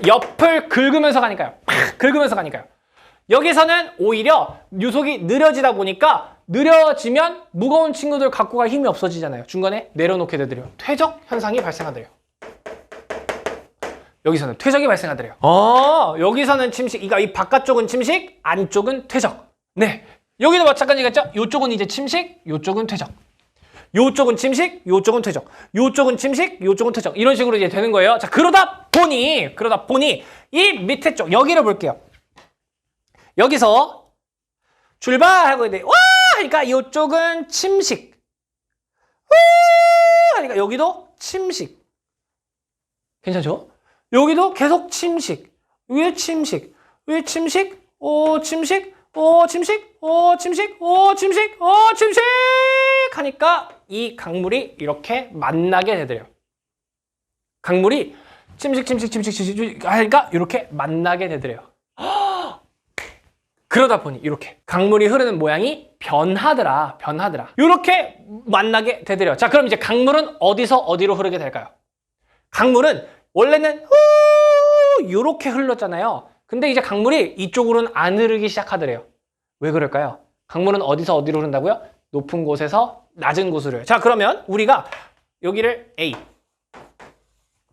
옆을 긁으면서 가니까요. 팍 긁으면서 가니까요. 여기서는 오히려 유속이 느려지다 보니까 느려지면 무거운 친구들 갖고 갈 힘이 없어지잖아요. 중간에 내려놓게 되더래요. 퇴적 현상이 발생하더래요. 여기서는 퇴적이 발생하더래요. 여기서는 침식, 이 바깥쪽은 침식, 안쪽은 퇴적. 네. 여기도 마찬가지겠죠? 요쪽은 이제 침식, 요쪽은 퇴적. 요쪽은 침식, 요쪽은 퇴적. 요쪽은 침식, 요쪽은 퇴적. 이런 식으로 이제 되는 거예요. 자, 그러다 보니 이 밑에 쪽, 여기를 볼게요. 여기서 출발하고 있는데, 와! 하니까 이쪽은 침식. 하니까 여기도 침식. 괜찮죠? 여기도 계속 침식. 위에 침식. 위에 침식. 오 침식. 오 침식. 오 침식. 오 침식. 오 침식. 하니까 이 강물이 이렇게 만나게 되더래요. 강물이 침식 하니까 이렇게 만나게 되더래요. 그러다 보니 이렇게 강물이 흐르는 모양이 변하더라. 이렇게 만나게 되더래요. 자, 그럼 이제 강물은 어디서 어디로 흐르게 될까요? 강물은 원래는 이렇게 흘렀잖아요. 근데 이제 강물이 이쪽으로는 안 흐르기 시작하더래요. 왜 그럴까요? 강물은 어디서 어디로 흐른다고요? 높은 곳에서 낮은 곳으로요. 자, 그러면 우리가 여기를 A,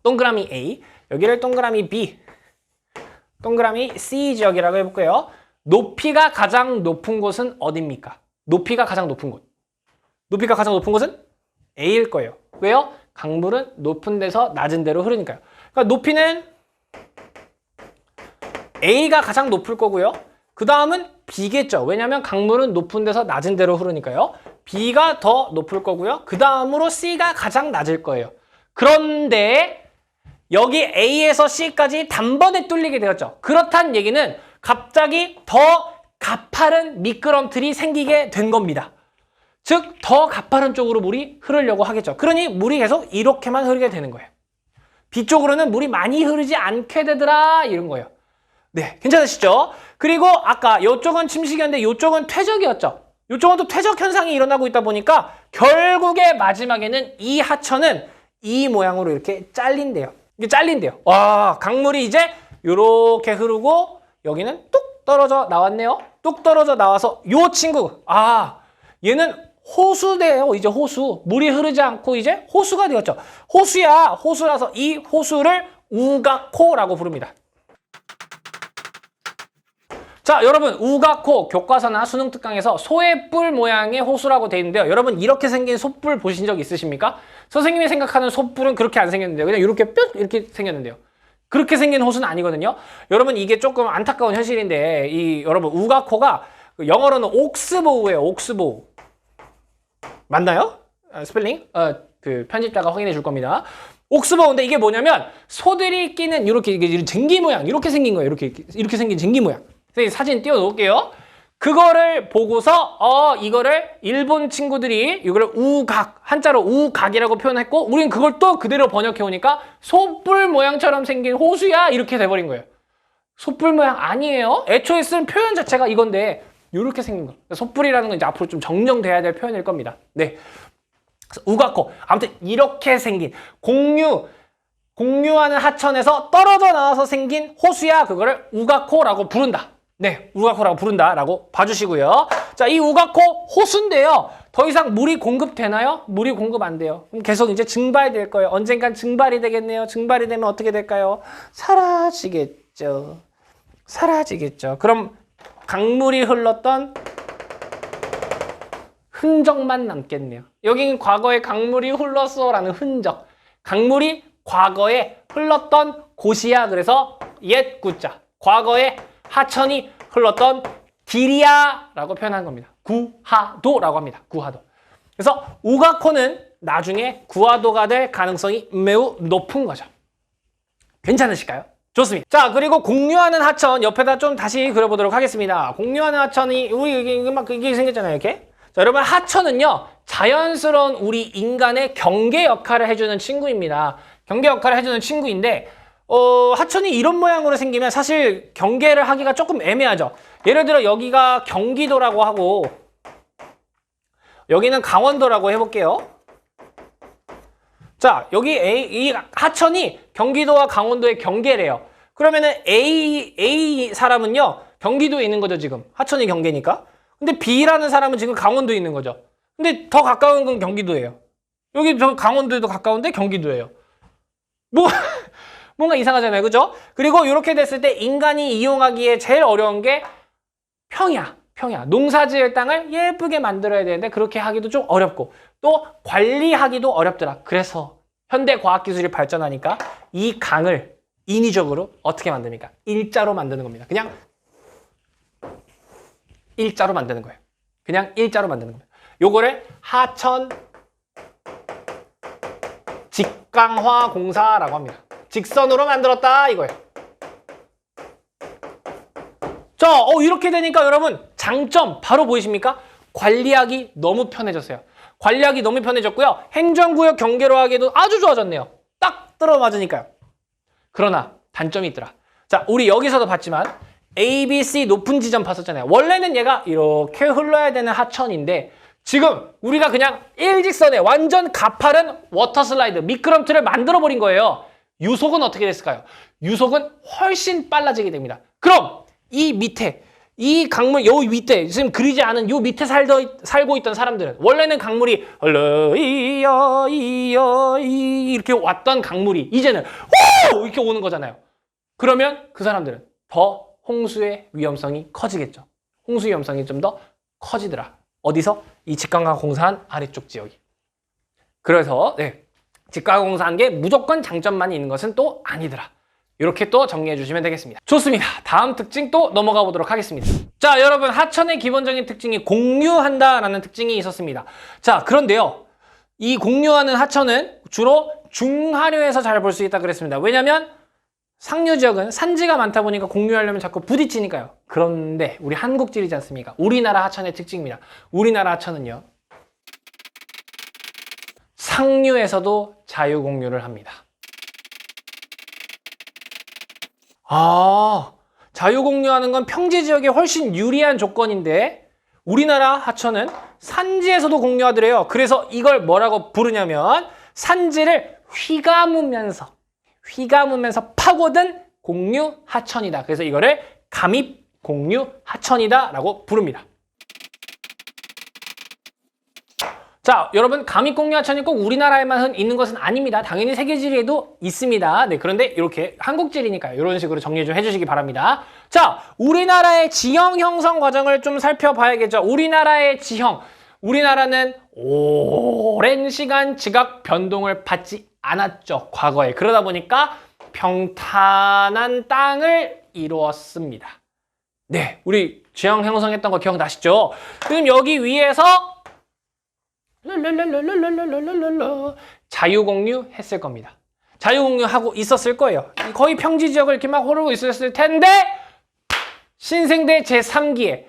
동그라미 A, 여기를 동그라미 B, 동그라미 C 지역이라고 해볼게요. 높이가 가장 높은 곳은 어디입니까? 높이가 가장 높은 곳. 높이가 가장 높은 곳은 A일 거예요. 왜요? 강물은 높은 데서 낮은 데로 흐르니까요. 그러니까 높이는 A가 가장 높을 거고요. 그 다음은 B겠죠. 왜냐하면 강물은 높은 데서 낮은 데로 흐르니까요. B가 더 높을 거고요. 그 다음으로 C가 가장 낮을 거예요. 그런데 여기 A에서 C까지 단번에 뚫리게 되었죠. 그렇다는 얘기는 갑자기 더 가파른 미끄럼틀이 생기게 된 겁니다. 즉, 더 가파른 쪽으로 물이 흐르려고 하겠죠. 그러니 물이 계속 이렇게만 흐르게 되는 거예요. B 쪽으로는 물이 많이 흐르지 않게 되더라, 이런 거예요. 네, 괜찮으시죠? 그리고 아까 이쪽은 침식이었는데 이쪽은 퇴적이었죠. 이쪽은 또 퇴적 현상이 일어나고 있다 보니까 결국에 마지막에는 이 하천은 이 모양으로 이렇게 잘린대요. 이게 잘린대요. 와, 강물이 이제 이렇게 흐르고 여기는 뚝 떨어져 나왔네요. 뚝 떨어져 나와서 요 친구, 얘는 호수대요. 이제 호수. 물이 흐르지 않고 이제 호수가 되었죠. 호수야. 호수라서 이 호수를 우가코라고 부릅니다. 자, 여러분, 우가코 교과서나 수능 특강에서 소의 뿔 모양의 호수라고 되어 있는데요. 여러분, 이렇게 생긴 소뿔 보신 적 있으십니까? 선생님이 생각하는 소뿔은 그렇게 안 생겼는데요. 그냥 이렇게 뿅 이렇게 생겼는데요. 그렇게 생긴 호수는 아니거든요. 여러분, 이게 조금 안타까운 현실인데 여러분, 우가코가 영어로는 옥스보우예요. 옥스보우. 맞나요? 스펠링? 그 편집자가 확인해 줄 겁니다. 옥스보우인데 이게 뭐냐면 소들이 끼는 이렇게 쟁기 모양, 이렇게 생긴 거예요. 이렇게 생긴 쟁기 모양. 선생님 사진 띄워 놓을게요. 그거를 보고서 이거를 일본 친구들이 이거를 우각, 한자로 우각이라고 표현했고 우린 그걸 또 그대로 번역해 오니까 소뿔 모양처럼 생긴 호수야 이렇게 돼버린 거예요. 소뿔 모양 아니에요. 애초에 쓴 표현 자체가 이건데 이렇게 생긴 거. 소뿔이라는 건 이제 앞으로 좀 정정돼야 될 표현일 겁니다. 네, 우가코. 아무튼 이렇게 생긴 공유하는 하천에서 떨어져 나와서 생긴 호수야. 그거를 우가코라고 부른다. 네, 우가코라고 부른다라고 봐주시고요. 자, 이 우가코 호수인데요. 더 이상 물이 공급되나요? 물이 공급 안 돼요. 그럼 계속 이제 증발될 거예요. 언젠간 증발이 되겠네요. 증발이 되면 어떻게 될까요? 사라지겠죠. 그럼 강물이 흘렀던 흔적만 남겠네요. 여기는 과거에 강물이 흘렀어라는 흔적. 강물이 과거에 흘렀던 곳이야. 그래서 옛 구자. 과거에 하천이 흘렀던 길이야라고 표현한 겁니다. 구하도라고 합니다. 구하도. 그래서 우가코는 나중에 구하도가 될 가능성이 매우 높은 거죠. 괜찮으실까요? 좋습니다. 자, 그리고 공유하는 하천 옆에다 좀 다시 그려보도록 하겠습니다. 공유하는 하천이 이게 생겼잖아요. 이렇게. 자, 여러분, 하천은요 자연스러운 우리 인간의 경계 역할을 해주는 친구입니다. 경계 역할을 해주는 친구인데 하천이 이런 모양으로 생기면 사실 경계를 하기가 조금 애매하죠. 예를 들어 여기가 경기도라고 하고 여기는 강원도라고 해볼게요. 자, 여기 이 하천이 경기도와 강원도의 경계래요. 그러면은 A 사람은요 경기도에 있는 거죠. 지금 하천이 경계니까. 근데 B라는 사람은 지금 강원도에 있는 거죠. 근데 더 가까운 건 경기도예요. 여기 저 강원도에도 가까운데 경기도예요. 뭔가 이상하잖아요. 그죠? 그리고 이렇게 됐을 때 인간이 이용하기에 제일 어려운 게 평야. 농사 지을 땅을 예쁘게 만들어야 되는데 그렇게 하기도 좀 어렵고 또 관리하기도 어렵더라. 그래서 현대 과학기술이 발전하니까 이 강을 인위적으로 어떻게 만듭니까? 일자로 만드는 겁니다. 그냥 일자로 만드는 거예요. 그냥 일자로 만드는 겁니다. 요거를 하천 직강화 공사라고 합니다. 직선으로 만들었다 이거예요. 자, 이렇게 되니까 여러분 장점 바로 보이십니까? 관리하기 너무 편해졌어요. 관리하기 너무 편해졌고요. 행정구역 경계로 하기도 아주 좋아졌네요. 딱 들어맞으니까요. 그러나 단점이 있더라. 자, 우리 여기서도 봤지만 A, B, C 높은 지점 봤었잖아요. 원래는 얘가 이렇게 흘러야 되는 하천인데 지금 우리가 그냥 일직선에 완전 가파른 워터슬라이드, 미끄럼틀을 만들어버린 거예요. 유속은 어떻게 됐을까요? 유속은 훨씬 빨라지게 됩니다. 그럼 이 밑에, 이 강물 요 밑에 지금 그리지 않은 요 밑에 살고 있던 사람들은 원래는 강물이 이렇게 왔던 강물이 이제는 오! 이렇게 오는 거잖아요. 그러면 그 사람들은 더 홍수의 위험성이 커지겠죠. 홍수 위험성이 좀 더 커지더라. 어디서? 이 직강화 공사한 아래쪽 지역이. 그래서 직강화 공사한 게 무조건 장점만 있는 것은 또 아니더라. 이렇게 또 정리해 주시면 되겠습니다. 좋습니다. 다음 특징 또 넘어가 보도록 하겠습니다. 자, 여러분 하천의 기본적인 특징이 공유한다라는 특징이 있었습니다. 자, 그런데요. 이 공유하는 하천은 주로 중하류에서 잘 볼 수 있다 그랬습니다. 왜냐면 상류 지역은 산지가 많다 보니까 공유하려면 자꾸 부딪히니까요. 그런데 우리 한국질이지 않습니까? 우리나라 하천의 특징입니다. 우리나라 하천은요. 상류에서도 자유공유를 합니다. 자유공유하는 건 평지 지역에 훨씬 유리한 조건인데 우리나라 하천은 산지에서도 공유하더래요. 그래서 이걸 뭐라고 부르냐면 산지를 휘감으면서 파고든 공유 하천이다. 그래서 이거를 감입 공유 하천이다 라고 부릅니다. 자, 여러분 감입 공유 하천이 꼭 우리나라에만 있는 것은 아닙니다. 당연히 세계지리에도 있습니다. 네, 그런데 이렇게 한국지리니까요. 이런 식으로 정리 좀 해주시기 바랍니다. 자, 우리나라의 지형 형성 과정을 좀 살펴봐야겠죠. 우리나라의 지형. 우리나라는 오랜 시간 지각 변동을 받지 않았죠. 과거에. 그러다 보니까 평탄한 땅을 이루었습니다. 네, 우리 지형 형성했던 거 기억나시죠? 그럼 여기 위에서 자유공유 했을 겁니다. 자유공유하고 있었을 거예요. 거의 평지 지역을 이렇게 막 흐르고 있었을 텐데 신생대 제3기에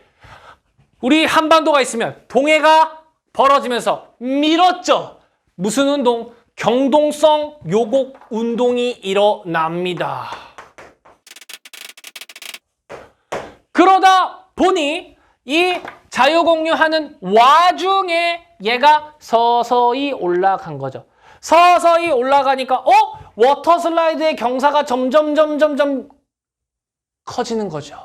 우리 한반도가 있으면 동해가 벌어지면서 밀었죠. 무슨 운동? 경동성 요곡 운동이 일어납니다. 그러다 보니 이 자유공유하는 와중에 얘가 서서히 올라간 거죠. 서서히 올라가니까 워터슬라이드의 경사가 점점 커지는 거죠.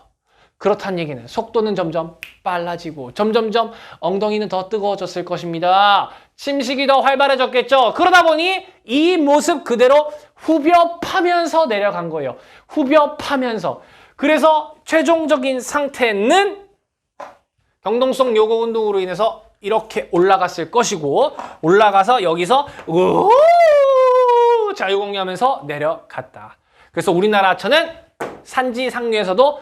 그렇다는 얘기는 속도는 점점 빨라지고 점점점 엉덩이는 더 뜨거워졌을 것입니다. 침식이 더 활발해졌겠죠. 그러다 보니 이 모습 그대로 후벼 파면서 내려간 거예요. 후벼 파면서. 그래서 최종적인 상태는 경동성 요곡 운동으로 인해서 이렇게 올라갔을 것이고 올라가서 여기서 자유공유하면서 내려갔다. 그래서 우리나라 하천은 산지 상류에서도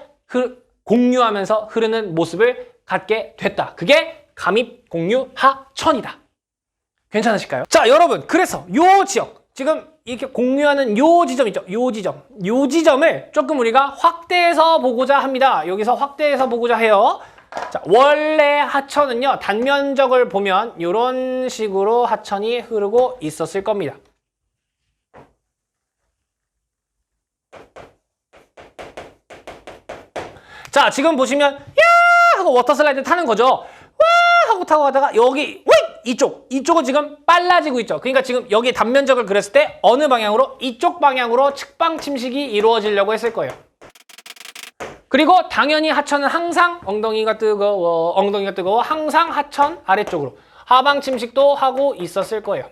공유하면서 흐르는 모습을 갖게 됐다. 그게 감입 공유 하천이다. 괜찮으실까요? 자, 여러분, 그래서 요 지역 지금 이렇게 공유하는 요 지점 있죠? 요 지점을 조금 우리가 확대해서 보고자 합니다. 여기서 확대해서 보고자 해요. 자, 원래 하천은요, 단면적을 보면 이런 식으로 하천이 흐르고 있었을 겁니다. 자, 지금 보시면 야 하고 워터슬라이드 타는 거죠. 와 하고 타고 가다가 여기 이쪽은 지금 빨라지고 있죠. 그러니까 지금 여기 단면적을 그렸을 때 어느 방향으로? 이쪽 방향으로 측방 침식이 이루어지려고 했을 거예요. 그리고 당연히 하천은 항상 엉덩이가 뜨거워 항상 하천 아래쪽으로 하방 침식도 하고 있었을 거예요.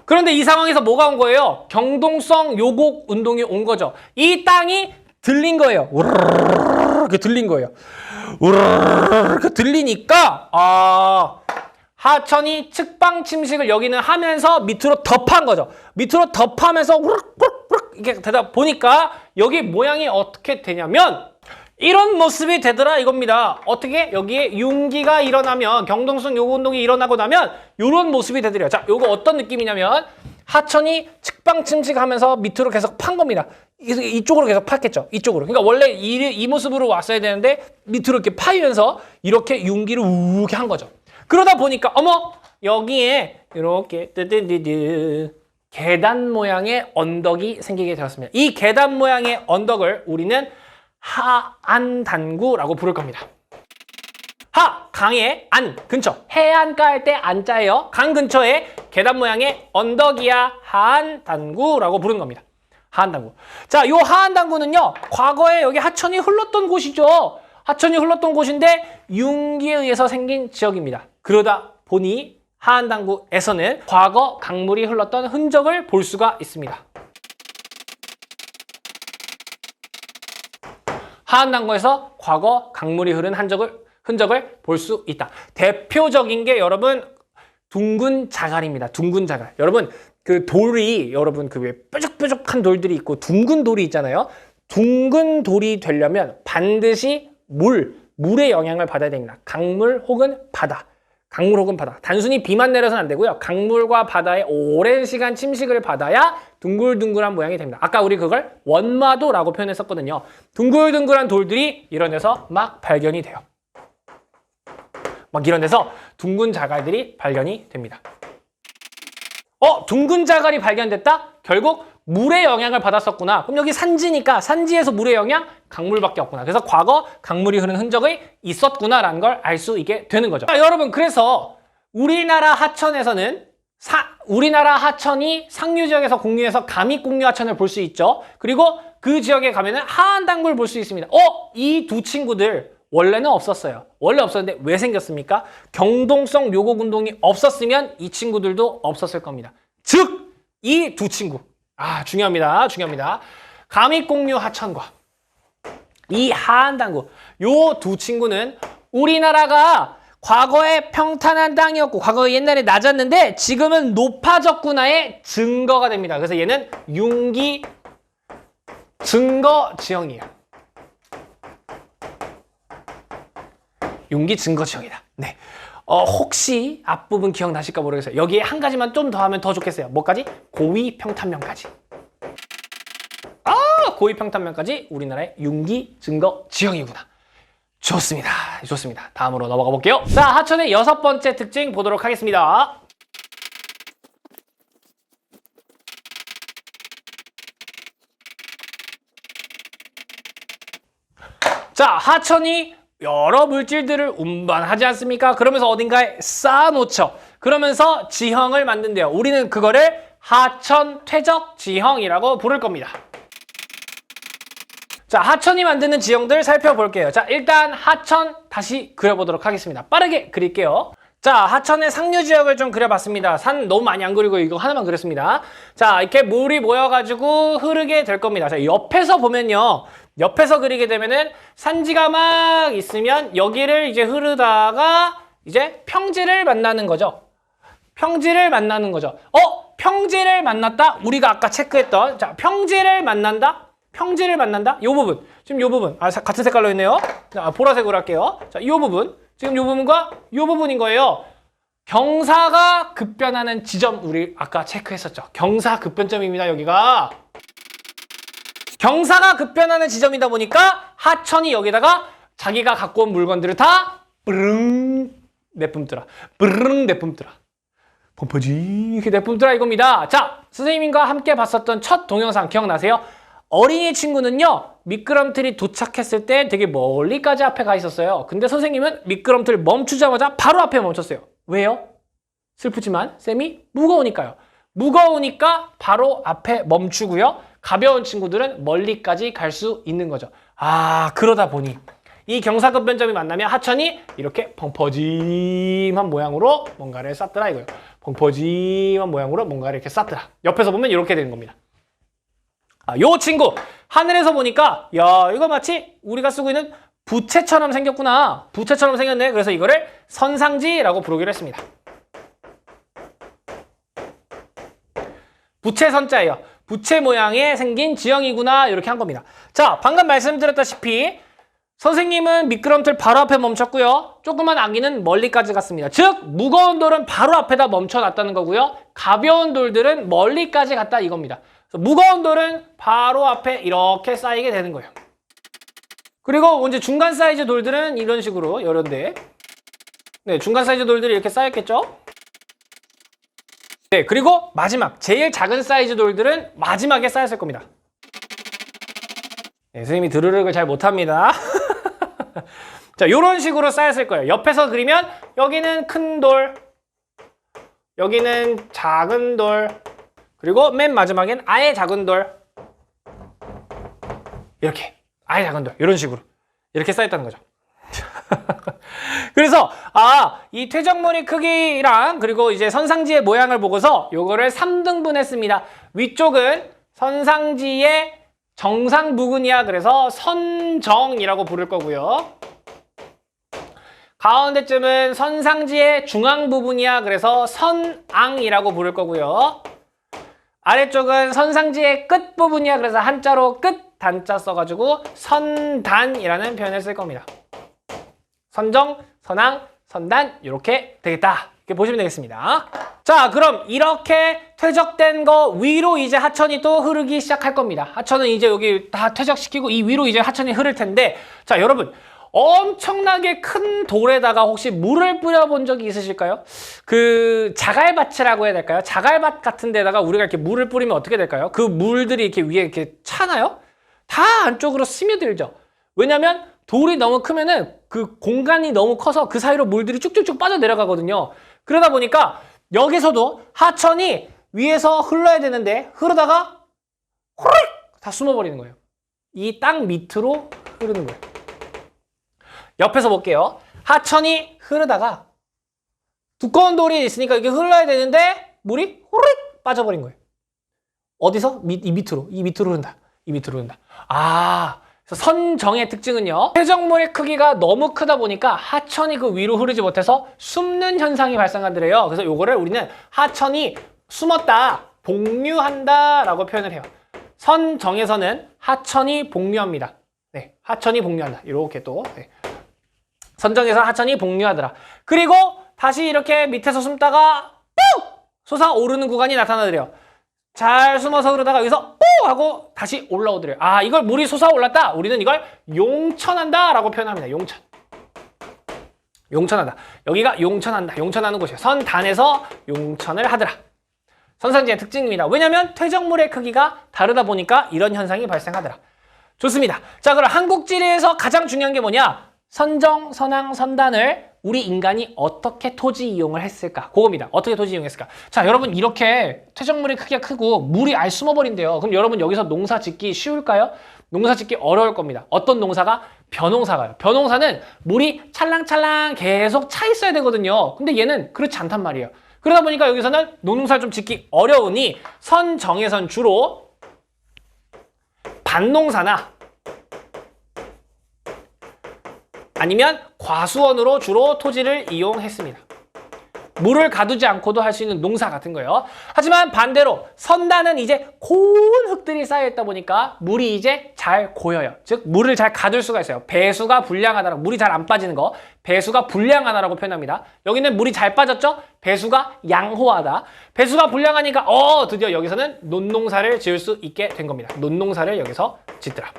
그런데 이 상황에서 뭐가 온 거예요? 경동성 요곡 운동이 온 거죠. 이 땅이 들린 거예요. 우르르르 들린 거예요. 우르르르 들리니까 하천이 측방 침식을 여기는 하면서 밑으로 덮한 거죠. 밑으로 덮하면서 우르르르 이렇게 되다 보니까 여기 모양이 어떻게 되냐면 이런 모습이 되더라 이겁니다. 어떻게? 여기에 융기가 일어나면 경동성 요구 운동이 일어나고 나면 이런 모습이 되더래요. 자, 요거 어떤 느낌이냐면 하천이 측방침식하면서 밑으로 계속 판 겁니다. 이쪽으로 계속 팠겠죠. 이쪽으로. 그러니까 원래 이 모습으로 왔어야 되는데 밑으로 이렇게 파이면서 이렇게 융기를 우게 한 거죠. 그러다 보니까 어머 여기에 이렇게 뜨뜨뜨뜨 계단 모양의 언덕이 생기게 되었습니다. 이 계단 모양의 언덕을 우리는 하안단구라고 부를 겁니다. 하, 강의 안, 근처. 해안가 할 때 안자예요. 강 근처에 계단 모양의 언덕이야 하안단구라고 부르는 겁니다. 하안단구. 자, 요 하안단구는요. 과거에 여기 하천이 흘렀던 곳이죠. 하천이 흘렀던 곳인데 융기에 의해서 생긴 지역입니다. 그러다 보니 하안단구에서는 과거 강물이 흘렀던 흔적을 볼 수가 있습니다. 하안단구에서 과거 강물이 흐른 흔적을 볼 수 있다. 대표적인 게 여러분 둥근 자갈입니다. 둥근 자갈. 여러분 그 돌이 여러분 그 왜 뾰족뾰족한 돌들이 있고 둥근 돌이 있잖아요. 둥근 돌이 되려면 반드시 물의 영향을 받아야 됩니다. 강물 혹은 바다. 강물 혹은 바다. 단순히 비만 내려서는 안 되고요. 강물과 바다에 오랜 시간 침식을 받아야 둥글둥글한 모양이 됩니다. 아까 우리 그걸 원마도라고 표현했었거든요. 둥글둥글한 돌들이 이런 데서 막 발견이 돼요. 막 이런 데서 둥근 자갈들이 발견이 됩니다. 둥근 자갈이 발견됐다? 결국 물의 영향을 받았었구나. 그럼 여기 산지니까 산지에서 물의 영향? 강물밖에 없구나. 그래서 과거 강물이 흐른 흔적이 있었구나라는 걸 알 수 있게 되는 거죠. 자, 여러분 그래서 우리나라 하천에서는 우리나라 하천이 상류 지역에서 공유해서 감익공유 하천을 볼 수 있죠. 그리고 그 지역에 가면은 하안단구를 볼 수 있습니다. 이 두 친구들 원래는 없었어요. 원래 없었는데 왜 생겼습니까? 경동성 묘곡 운동이 없었으면 이 친구들도 없었을 겁니다. 즉 이 두 친구 중요합니다. 중요합니다. 감익공유 하천과 이 하안단구 요 두 친구는 우리나라가 과거에 평탄한 땅이었고 과거에 옛날에 낮았는데 지금은 높아졌구나의 증거가 됩니다. 그래서 얘는 융기 증거 지형이에요. 융기 증거 지형이다. 네. 혹시 앞부분 기억나실까 모르겠어요. 여기에 한 가지만 좀 더 하면 더 좋겠어요. 뭐까지? 고위평탄면까지. 고위평탄면까지 우리나라의 융기 증거 지형이구나. 좋습니다. 좋습니다. 다음으로 넘어가 볼게요. 자, 하천의 6번째 특징 보도록 하겠습니다. 자, 하천이 여러 물질들을 운반하지 않습니까? 그러면서 어딘가에 쌓아놓죠. 그러면서 지형을 만든대요. 우리는 그거를 하천 퇴적 지형이라고 부를 겁니다. 자, 하천이 만드는 지형들 살펴볼게요. 자, 일단 하천 다시 그려보도록 하겠습니다. 빠르게 그릴게요. 자, 하천의 상류 지역을 좀 그려봤습니다. 산 너무 많이 안 그리고 이거 하나만 그렸습니다. 자, 이렇게 물이 모여가지고 흐르게 될 겁니다. 자, 옆에서 보면요. 옆에서 그리게 되면은 산지가 막 있으면 여기를 이제 흐르다가 이제 평지를 만나는 거죠. 평지를 만나는 거죠. 평지를 만났다? 우리가 아까 체크했던 자, 평지를 만난다? 평지를 만난다? 요 부분. 지금 요 부분. 같은 색깔로 했네요. 자, 보라색으로 할게요. 자, 요 부분. 지금 요 부분과 요 부분인 거예요. 경사가 급변하는 지점 우리 아까 체크했었죠. 경사 급변점입니다. 여기가. 경사가 급변하는 지점이다 보니까 하천이 여기다가 자기가 갖고 온 물건들을 다 뿌릉 내뿜더라. 뿌릉 내뿜더라. 펌퍼지 이렇게 내뿜더라 이겁니다. 자, 선생님과 함께 봤었던 첫 동영상 기억나세요? 어린이 친구는요 미끄럼틀이 도착했을 때 되게 멀리까지 앞에 가 있었어요. 근데 선생님은 미끄럼틀 멈추자마자 바로 앞에 멈췄어요. 왜요? 슬프지만 쌤이 무거우니까요. 무거우니까 바로 앞에 멈추고요. 가벼운 친구들은 멀리까지 갈 수 있는 거죠. 그러다 보니 이 경사급변점이 만나면 하천이 이렇게 펑퍼짐한 모양으로 뭔가를 쌌더라 이거예요. 펑퍼짐한 모양으로 뭔가를 이렇게 쌌더라. 옆에서 보면 이렇게 되는 겁니다. 요 친구 하늘에서 보니까 야 이거 마치 우리가 쓰고 있는 부채처럼 생겼구나. 부채처럼 생겼네. 그래서 이거를 선상지라고 부르기로 했습니다. 부채 선자예요. 부채 모양의 생긴 지형이구나 이렇게 한 겁니다. 자, 방금 말씀드렸다시피 선생님은 미끄럼틀 바로 앞에 멈췄고요. 조그만 아기는 멀리까지 갔습니다. 즉 무거운 돌은 바로 앞에다 멈춰놨다는 거고요. 가벼운 돌들은 멀리까지 갔다 이겁니다. 그래서 무거운 돌은 바로 앞에 이렇게 쌓이게 되는 거예요. 그리고 이제 중간 사이즈 돌들은 이런 식으로 이런데 네, 중간 사이즈 돌들이 이렇게 쌓였겠죠? 네, 그리고 마지막 제일 작은 사이즈 돌들은 마지막에 쌓였을 겁니다. 네, 선생님이 드르륵을 잘 못합니다. 자, 요런 식으로 쌓였을 거예요. 옆에서 그리면 여기는 큰 돌, 여기는 작은 돌, 그리고 맨 마지막엔 아예 작은 돌. 이렇게 아예 작은 돌 이런 식으로 이렇게 쌓였다는 거죠. 그래서 이 퇴적물의 크기랑 그리고 이제 선상지의 모양을 보고서 요거를 3등분 했습니다. 위쪽은 선상지의 정상 부근이야. 그래서 선정이라고 부를 거고요. 가운데쯤은 선상지의 중앙 부분이야. 그래서 선앙이라고 부를 거고요. 아래쪽은 선상지의 끝 부분이야. 그래서 한자로 끝 단자 써가지고 선단이라는 표현을 쓸 겁니다. 선정, 선앙, 선단 이렇게 되겠다. 이렇게 보시면 되겠습니다. 자, 그럼 이렇게 퇴적된 거 위로 이제 하천이 또 흐르기 시작할 겁니다. 하천은 이제 여기 다 퇴적시키고 이 위로 이제 하천이 흐를 텐데, 자, 여러분 엄청나게 큰 돌에다가 혹시 물을 뿌려본 적이 있으실까요? 그 자갈밭이라고 해야 될까요? 자갈밭 같은 데다가 우리가 이렇게 물을 뿌리면 어떻게 될까요? 그 물들이 이렇게 위에 이렇게 차나요? 다 안쪽으로 스며들죠. 왜냐면 돌이 너무 크면은 그 공간이 너무 커서 그 사이로 물들이 쭉쭉쭉 빠져 내려가거든요. 그러다 보니까 여기서도 하천이 위에서 흘러야 되는데 흐르다가 호릭 다 숨어버리는 거예요. 이 땅 밑으로 흐르는 거예요. 옆에서 볼게요. 하천이 흐르다가 두꺼운 돌이 있으니까 이게 흘러야 되는데 물이 호릭 빠져버린 거예요. 어디서? 이 밑으로 흐른다. 이 밑으로 흐른다. 그래서 선정의 특징은요. 퇴적물의 크기가 너무 크다 보니까 하천이 그 위로 흐르지 못해서 숨는 현상이 발생한대요. 그래서 요거를 우리는 하천이 숨었다, 복류한다 라고 표현을 해요. 선정에서는 하천이 복류합니다. 네, 하천이 복류한다. 이렇게 또 네. 선정에서 하천이 복류하더라. 그리고 다시 이렇게 밑에서 숨다가 ปุ๊! 솟아오르는 구간이 나타나더래요. 잘 숨어서 그러다가 여기서 뽀! 하고 다시 올라오더래요. 이걸 물이 솟아올랐다. 우리는 이걸 용천한다 라고 표현합니다. 용천. 용천하다. 여기가 용천한다. 용천하는 곳이에요. 선단에서 용천을 하더라. 선상지의 특징입니다. 왜냐하면 퇴적물의 크기가 다르다 보니까 이런 현상이 발생하더라. 좋습니다. 자, 그럼 한국지리에서 가장 중요한 게 뭐냐? 선정, 선앙, 선단을 우리 인간이 어떻게 토지 이용을 했을까? 그겁니다. 어떻게 토지 이용했을까? 자, 여러분 이렇게 퇴적물의 크기가 크고 물이 아예 숨어버린대요. 그럼 여러분 여기서 농사 짓기 쉬울까요? 농사 짓기 어려울 겁니다. 어떤 농사가? 벼농사가요. 벼농사는 물이 찰랑찰랑 계속 차 있어야 되거든요. 근데 얘는 그렇지 않단 말이에요. 그러다 보니까 여기서는 농사를 좀 짓기 어려우니 선정에선 주로 밭농사나 아니면 과수원으로 주로 토지를 이용했습니다. 물을 가두지 않고도 할 수 있는 농사 같은 거예요. 하지만 반대로 선단은 이제 고운 흙들이 쌓여있다 보니까 물이 이제 잘 고여요. 즉 물을 잘 가둘 수가 있어요. 배수가 불량하다라고, 물이 잘 안 빠지는 거 배수가 불량하다라고 표현합니다. 여기는 물이 잘 빠졌죠? 배수가 양호하다. 배수가 불량하니까 드디어 여기서는 논농사를 지을 수 있게 된 겁니다. 논농사를 여기서 짓더라.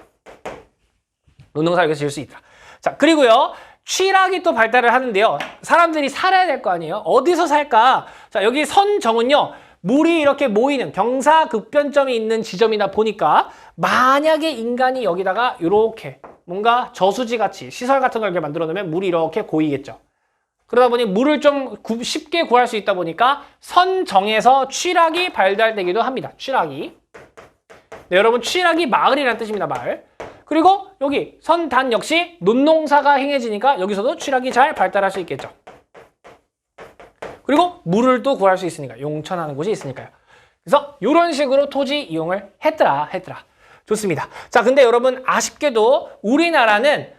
논농사를 여기서 지을 수 있더라. 자, 그리고요. 취락이 또 발달을 하는데요. 사람들이 살아야 될 거 아니에요? 어디서 살까? 자, 여기 선정은요. 물이 이렇게 모이는 경사급변점이 있는 지점이다 보니까 만약에 인간이 여기다가 이렇게 뭔가 저수지같이 시설 같은 걸 이렇게 만들어 놓으면 물이 이렇게 고이겠죠. 그러다 보니 물을 좀 쉽게 구할 수 있다 보니까 선정에서 취락이 발달되기도 합니다. 취락이. 네, 여러분 취락이 마을이라는 뜻입니다. 마을. 그리고 여기 선단 역시 논농사가 행해지니까 여기서도 취락이 잘 발달할 수 있겠죠. 그리고 물을 또 구할 수 있으니까 용천하는 곳이 있으니까요. 그래서 이런 식으로 토지 이용을 했더라. 좋습니다. 자, 근데 여러분 아쉽게도 우리나라는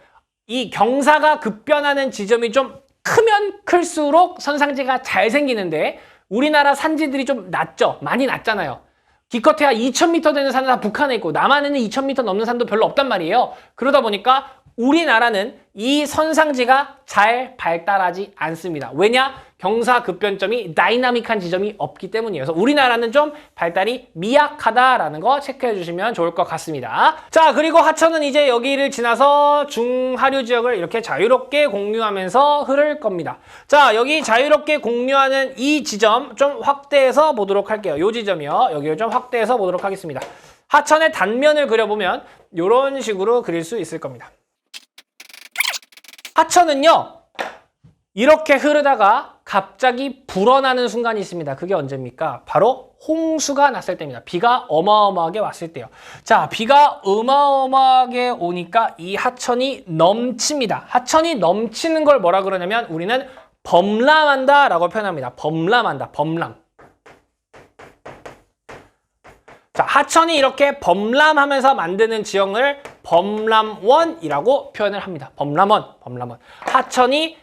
이 경사가 급변하는 지점이 좀 크면 클수록 선상지가 잘 생기는데 우리나라 산지들이 좀 낮죠. 많이 낮잖아요. 기껏해야 2000m 되는 산은 다 북한에 있고 남한에는 2000m 넘는 산도 별로 없단 말이에요. 그러다 보니까 우리나라는 이 선상지가 잘 발달하지 않습니다. 왜냐? 경사급변점이 다이나믹한 지점이 없기 때문이에요. 그래서 우리나라는 좀 발달이 미약하다라는 거 체크해 주시면 좋을 것 같습니다. 자, 그리고 하천은 이제 여기를 지나서 중하류 지역을 이렇게 자유롭게 공유하면서 흐를 겁니다. 자, 여기 자유롭게 공유하는 이 지점 좀 확대해서 보도록 할게요. 이 지점이요. 여기를 좀 확대해서 보도록 하겠습니다. 하천의 단면을 그려보면 이런 식으로 그릴 수 있을 겁니다. 하천은요, 이렇게 흐르다가 갑자기 불어나는 순간이 있습니다. 그게 언제입니까? 바로 홍수가 났을 때입니다. 비가 어마어마하게 왔을 때요. 자, 비가 어마어마하게 오니까 이 하천이 넘칩니다. 하천이 넘치는 걸 뭐라 그러냐면 우리는 범람한다 라고 표현합니다. 범람한다, 범람. 자, 하천이 이렇게 범람하면서 만드는 지형을 범람원이라고 표현을 합니다. 범람원, 범람원. 하천이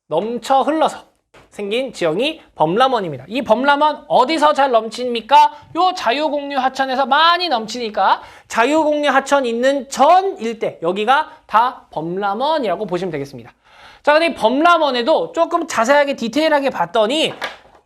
넘쳐 흘러서 생긴 지형이 범람원입니다. 이 범람원 어디서 잘 넘칩니까? 요 자유공유 하천에서 많이 넘치니까 자유공유 하천 있는 전 일대, 여기가 다 범람원이라고 보시면 되겠습니다. 자, 근데 이 범람원에도 조금 자세하게 디테일하게 봤더니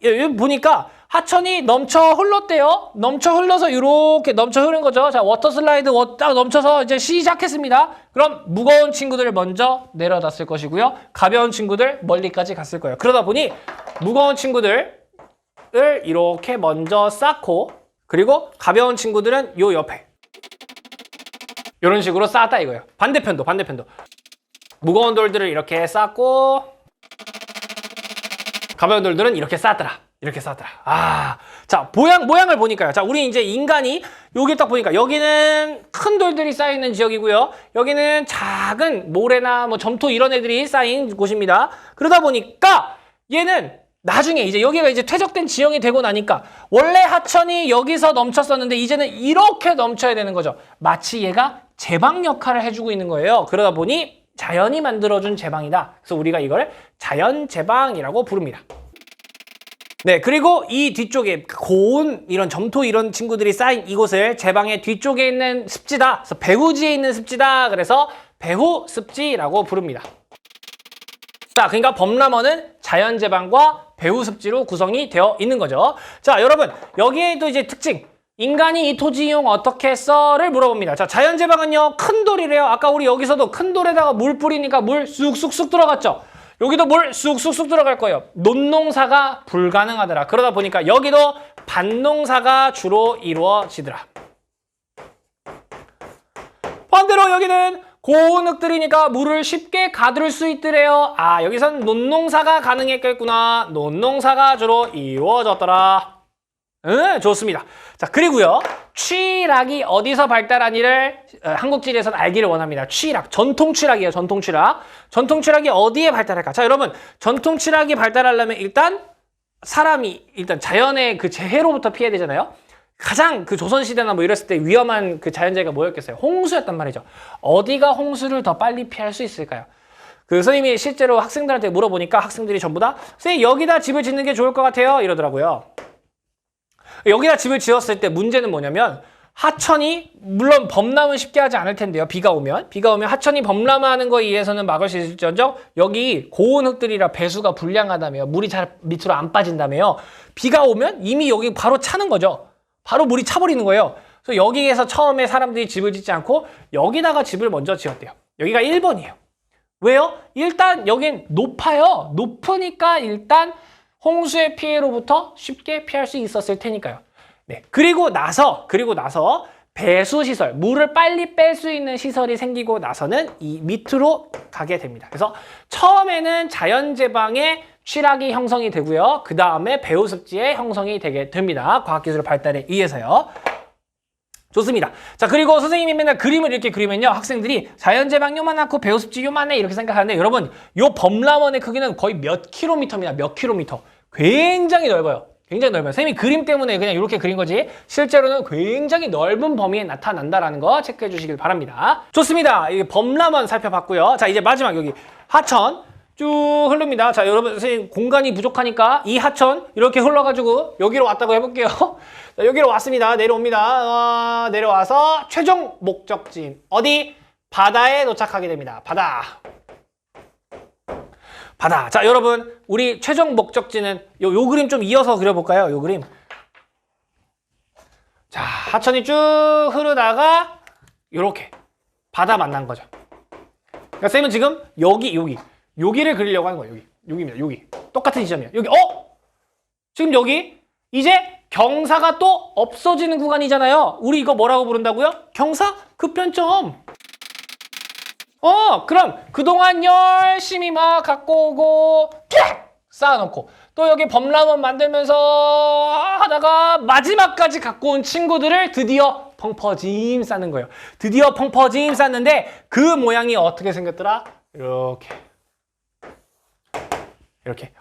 여기 보니까 하천이 넘쳐 흘렀대요. 넘쳐 흘러서 이렇게 넘쳐 흐른 거죠. 자, 워터 슬라이드 딱 넘쳐서 이제 시작했습니다. 그럼 무거운 친구들을 먼저 내려다 쓸 것이고요. 가벼운 친구들 멀리까지 갔을 거예요. 그러다 보니 무거운 친구들을 이렇게 먼저 쌓고, 그리고 가벼운 친구들은 요 옆에 이런 식으로 쌓았다 이거예요. 반대편도 무거운 돌들을 이렇게 쌓고, 가벼운 돌들은 이렇게 쌓더라. 이렇게 쌓더라. 아, 자, 모양을 보니까요. 자, 우리 이제 인간이 여기 딱 보니까 여기는 큰 돌들이 쌓여있는 지역이고요. 여기는 작은 모래나 뭐 점토 이런 애들이 쌓인 곳입니다. 그러다 보니까 얘는 나중에 이제 여기가 이제 퇴적된 지형이 되고 나니까 원래 하천이 여기서 넘쳤었는데 이제는 이렇게 넘쳐야 되는 거죠. 마치 얘가 제방 역할을 해주고 있는 거예요. 그러다 보니 자연이 만들어준 제방이다. 그래서 우리가 이걸 자연 제방이라고 부릅니다. 네, 그리고 이 뒤쪽에 고운 이런 점토 이런 친구들이 쌓인 이곳을 제방의 뒤쪽에 있는 습지다. 그래서 배후지에 있는 습지다. 그래서 배후습지라고 부릅니다. 자, 그러니까 범람원은 자연제방과 배후습지로 구성이 되어 있는 거죠. 자, 여러분, 여기에도 이제 특징. 인간이 이 토지 이용 어떻게 했어?를 물어봅니다. 자, 자연제방은요, 큰 돌이래요. 아까 우리 여기서도 큰 돌에다가 물 뿌리니까 물 쑥쑥쑥 들어갔죠. 여기도 물 쑥쑥쑥 들어갈 거예요. 논농사가 불가능하더라. 그러다 보니까 여기도 밭농사가 주로 이루어지더라. 반대로 여기는 고운 흙들이니까 물을 쉽게 가둘 수 있더래요. 아, 여기선 논농사가 가능했겠구나. 논농사가 주로 이루어졌더라. 좋습니다. 자, 그리고요, 취락이 어디서 발달하니를 한국지리에서는 알기를 원합니다. 취락, 전통 취락이에요. 전통 취락. 전통 취락이 어디에 발달할까? 자, 여러분, 전통 취락이 발달하려면 일단 사람이 자연의 그 재해로부터 피해야 되잖아요. 가장 그 조선시대나 뭐 이랬을 때 위험한 그 자연재해가 뭐였겠어요? 홍수였단 말이죠. 어디가 홍수를 더 빨리 피할 수 있을까요? 그 선생님이 실제로 학생들한테 물어보니까 학생들이 전부 다 선생님 여기다 집을 짓는 게 좋을 것 같아요 이러더라고요. 여기다 집을 지었을 때 문제는 뭐냐면 하천이 물론 범람은 쉽게 하지 않을 텐데요. 비가 오면 하천이 범람하는 거에 의해서는 막을 수 있을지언정 여기 고운 흙들이라 배수가 불량하다며요. 물이 잘 밑으로 안 빠진다며요. 비가 오면 이미 여기 바로 차는 거죠. 바로 물이 차버리는 거예요. 그래서 여기에서 처음에 사람들이 집을 짓지 않고 여기다가 집을 먼저 지었대요. 여기가 1번이에요. 왜요? 일단 여긴 높아요. 높으니까 일단 홍수의 피해로부터 쉽게 피할 수 있었을 테니까요. 네. 그리고 나서 배수시설, 물을 빨리 뺄 수 있는 시설이 생기고 나서는 이 밑으로 가게 됩니다. 그래서 처음에는 자연제방의 취락이 형성이 되고요. 그 다음에 배후습지의 형성이 되게 됩니다. 과학기술 발달에 의해서요. 좋습니다. 자, 그리고 선생님이 맨날 그림을 이렇게 그리면요. 학생들이 자연제방 요만하고 배후습지 요만해 이렇게 생각하는데 여러분, 요 범람원의 크기는 거의 몇 킬로미터입니다. 몇 킬로미터. 굉장히 넓어요. 굉장히 넓어요. 선생님이 그림 때문에 그냥 이렇게 그린 거지 실제로는 굉장히 넓은 범위에 나타난다라는 거 체크해 주시길 바랍니다. 좋습니다. 이 범람원 살펴봤고요. 자, 이제 마지막 여기 하천 쭉 흐릅니다. 자, 여러분 선생님 공간이 부족하니까 이 하천 이렇게 흘러가지고 여기로 왔다고 해볼게요. 자, 여기로 왔습니다. 내려옵니다. 내려와서 최종 목적지인 어디? 바다에 도착하게 됩니다. 바다. 바다. 자, 여러분, 우리 최종 목적지는 요 그림 좀 이어서 그려볼까요? 요 그림. 자, 하천이 쭉 흐르다가 요렇게 바다 만난 거죠. 그러니까 쌤은 지금 여기를 그리려고 하는 거예요. 여기입니다. 여기. 똑같은 지점이에요. 여기. 지금 여기 이제 경사가 또 없어지는 구간이잖아요. 우리 이거 뭐라고 부른다고요? 경사 급변점. 그럼 그동안 열심히 막 갖고 오고 쌓아놓고 또 여기 범람원 만들면서 하다가 마지막까지 갖고 온 친구들을 드디어 펑퍼짐 쌓는 거예요. 드디어 펑퍼짐 쌓는데 그 모양이 어떻게 생겼더라? 이렇게.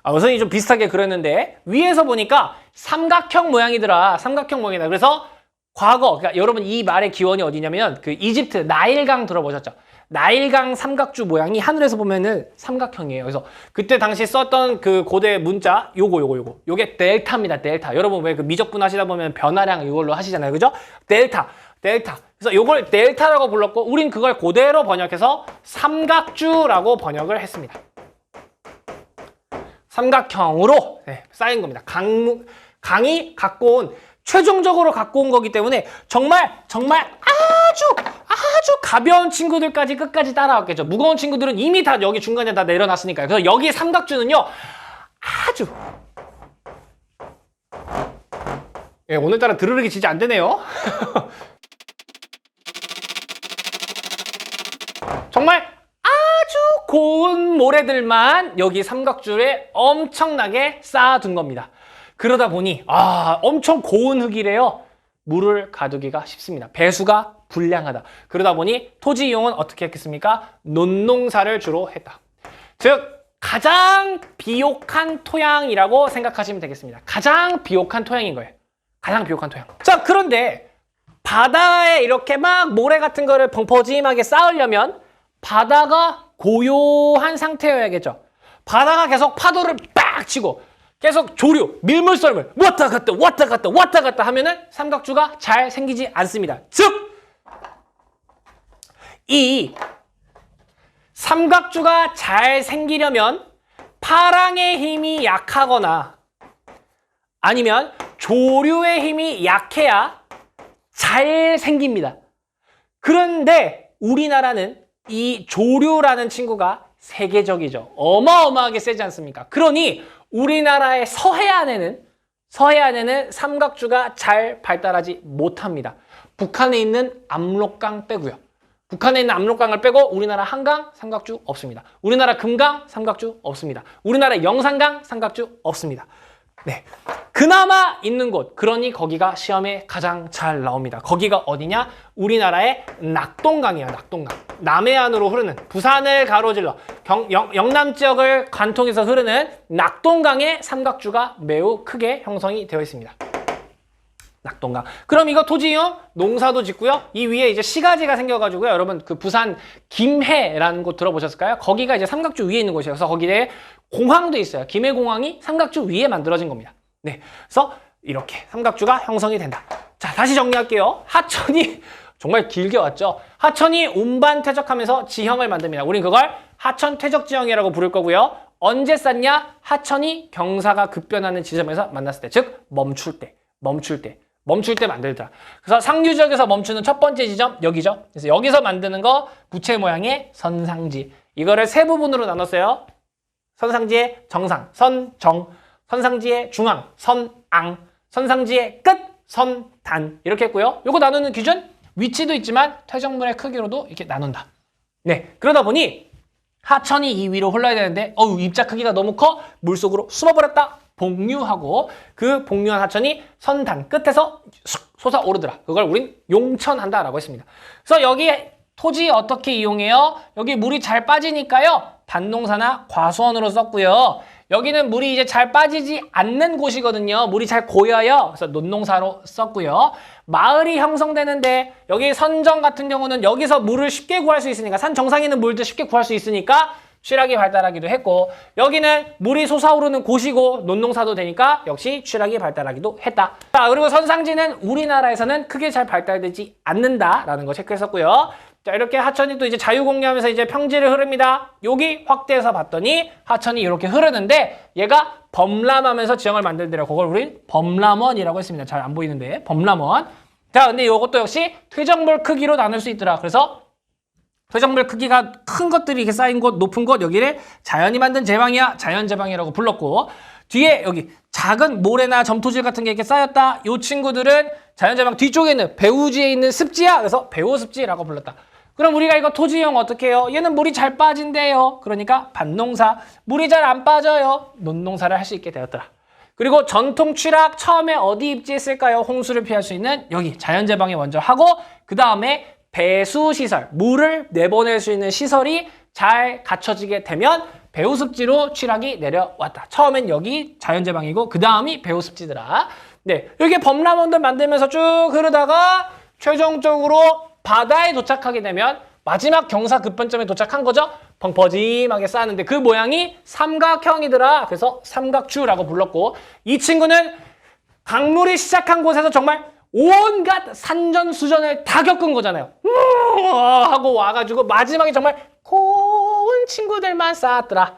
우선이 좀 비슷하게 그렸는데 위에서 보니까 삼각형 모양이더라. 삼각형 모양이다. 그래서 과거, 그러니까 여러분 이 말의 기원이 어디냐면 그 이집트 나일강 들어보셨죠? 나일강 삼각주 모양이 하늘에서 보면은 삼각형이에요. 그래서 그때 당시 썼던 그 고대 문자 요게 델타입니다. 델타. 여러분 왜 그 미적분 하시다 보면 변화량 이걸로 하시잖아요. 그죠? 델타. 그래서 요걸 델타라고 불렀고 우린 그걸 그대로 번역해서 삼각주라고 번역을 했습니다. 삼각형으로 쌓인 겁니다. 강이 갖고 온 최종적으로 갖고 온 거기 때문에 정말 아주 가벼운 친구들까지 끝까지 따라왔겠죠. 무거운 친구들은 이미 다 여기 중간에 다 내려놨으니까요. 그래서 여기 삼각주는요 아주 오늘따라 드르륵이 진짜 안 되네요. 정말 아주 고운 모래들만 여기 삼각줄에 엄청나게 쌓아둔 겁니다. 그러다 보니 엄청 고운 흙이래요. 물을 가두기가 쉽습니다. 배수가 불량하다. 그러다 보니 토지 이용은 어떻게 했겠습니까? 논농사를 주로 했다. 즉 가장 비옥한 토양이라고 생각하시면 되겠습니다. 가장 비옥한 토양인 거예요. 가장 비옥한 토양. 자, 그런데 바다에 이렇게 막 모래 같은 거를 펑퍼짐하게 쌓으려면 바다가 고요한 상태여야겠죠. 바다가 계속 파도를 빡 치고 계속 조류, 밀물썰물 왔다 갔다 하면은 삼각주가 잘 생기지 않습니다. 즉, 이 삼각주가 잘 생기려면 파랑의 힘이 약하거나 아니면 조류의 힘이 약해야 잘 생깁니다. 그런데 우리나라는 이 조류라는 친구가 세계적이죠. 어마어마하게 세지 않습니까? 그러니 우리나라의 서해안에는 삼각주가 잘 발달하지 못합니다. 북한에 있는 압록강 빼고요. 북한에 있는 압록강을 빼고 우리나라 한강 삼각주 없습니다. 우리나라 금강 삼각주 없습니다. 우리나라 영산강 삼각주 없습니다. 네, 그나마 있는 곳, 그러니 거기가 시험에 가장 잘 나옵니다. 거기가 어디냐? 우리나라의 낙동강이에요. 낙동강. 남해안으로 흐르는, 부산을 가로질러 영남 지역을 관통해서 흐르는 낙동강의 삼각주가 매우 크게 형성이 되어 있습니다. 낙동강. 그럼 이거 토지 이용 농사도 짓고요. 이 위에 이제 시가지가 생겨가지고요. 여러분 그 부산 김해라는 곳 들어보셨을까요? 거기가 이제 삼각주 위에 있는 곳이에요. 그래서 거기에 공항도 있어요. 김해공항이 삼각주 위에 만들어진 겁니다. 네, 그래서 이렇게 삼각주가 형성이 된다. 자, 다시 정리할게요. 하천이 정말 길게 왔죠. 하천이 운반 퇴적하면서 지형을 만듭니다. 우린 그걸 하천 퇴적 지형이라고 부를 거고요. 언제 쌓냐? 하천이 경사가 급변하는 지점에서 만났을 때, 즉 멈출 때 만들더라. 그래서 상류 지역에서 멈추는 첫 번째 지점 여기죠. 그래서 여기서 만드는 거 부채 모양의 선상지. 이거를 세 부분으로 나눴어요. 선상지의 정상, 선정, 선상지의 중앙, 선앙, 선상지의 끝, 선단. 이렇게 했고요. 요거 나누는 기준 위치도 있지만 퇴적물의 크기로도 이렇게 나눈다. 네, 그러다 보니 하천이 이 위로 흘러야 되는데 입자 크기가 너무 커 물속으로 숨어버렸다. 복류하고 그 복류한 하천이 선단 끝에서 솟아오르더라. 그걸 우린 용천한다라고 했습니다. 그래서 여기 토지 어떻게 이용해요? 여기 물이 잘 빠지니까요. 밭농사나 과수원으로 썼고요. 여기는 물이 이제 잘 빠지지 않는 곳이거든요. 물이 잘 고여요. 그래서 논농사로 썼고요. 마을이 형성되는데 여기 선정 같은 경우는 여기서 물을 쉽게 구할 수 있으니까 산 정상에 있는 물도 쉽게 구할 수 있으니까 취락이 발달하기도 했고 여기는 물이 솟아오르는 곳이고 논농사도 되니까 역시 취락이 발달하기도 했다. 자, 그리고 선상지는 우리나라에서는 크게 잘 발달되지 않는다라는 거 체크했었고요. 자, 이렇게 하천이 또 이제 자유공유하면서 이제 평지를 흐릅니다. 여기 확대해서 봤더니 하천이 이렇게 흐르는데 얘가 범람하면서 지형을 만들더라고. 그걸 우리 범람원이라고 했습니다. 잘 안 보이는데 범람원. 자, 근데 이것도 역시 퇴적물 크기로 나눌 수 있더라. 그래서 퇴적물 크기가 큰 것들이 이렇게 쌓인 곳, 높은 곳, 여기를 자연이 만든 제방이야, 자연제방이라고 불렀고, 뒤에 여기 작은 모래나 점토질 같은 게 이렇게 쌓였다. 이 친구들은 자연제방 뒤쪽에 있는 배후지에 있는 습지야. 그래서 배후습지라고 불렀다. 그럼 우리가 이거 토지이용 어떻게 해요? 얘는 물이 잘 빠진대요. 그러니까 밭농사, 물이 잘 안 빠져요. 논농사를 할 수 있게 되었더라. 그리고 전통 취락 처음에 어디 입지했을까요? 홍수를 피할 수 있는 여기 자연제방에 먼저 하고 그 다음에 배수시설, 물을 내보낼 수 있는 시설이 잘 갖춰지게 되면 배후습지로 취락이 내려왔다. 처음엔 여기 자연제방이고 그 다음이 배후습지더라. 네, 이렇게 범람원들 만들면서 쭉 흐르다가 최종적으로 바다에 도착하게 되면 마지막 경사 급변점에 도착한 거죠. 펑퍼짐하게 쌓았는데 그 모양이 삼각형이더라. 그래서 삼각주라고 불렀고 이 친구는 강물이 시작한 곳에서 정말 온갖 산전수전을 다 겪은 거잖아요. 하고 와가지고 마지막에 정말 고운 친구들만 쌓았더라.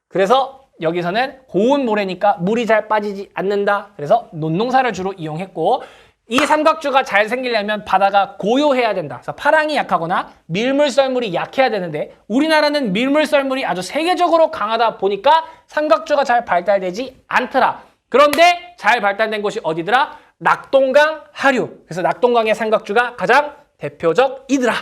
그래서 여기서는 고운 모래니까 물이 잘 빠지지 않는다. 그래서 논농사를 주로 이용했고 이 삼각주가 잘 생기려면 바다가 고요해야 된다. 그래서 파랑이 약하거나 밀물썰물이 약해야 되는데 우리나라는 밀물썰물이 아주 세계적으로 강하다 보니까 삼각주가 잘 발달되지 않더라. 그런데 잘 발달된 곳이 어디더라? 낙동강 하류. 그래서 낙동강의 삼각주가 가장 대표적이더라.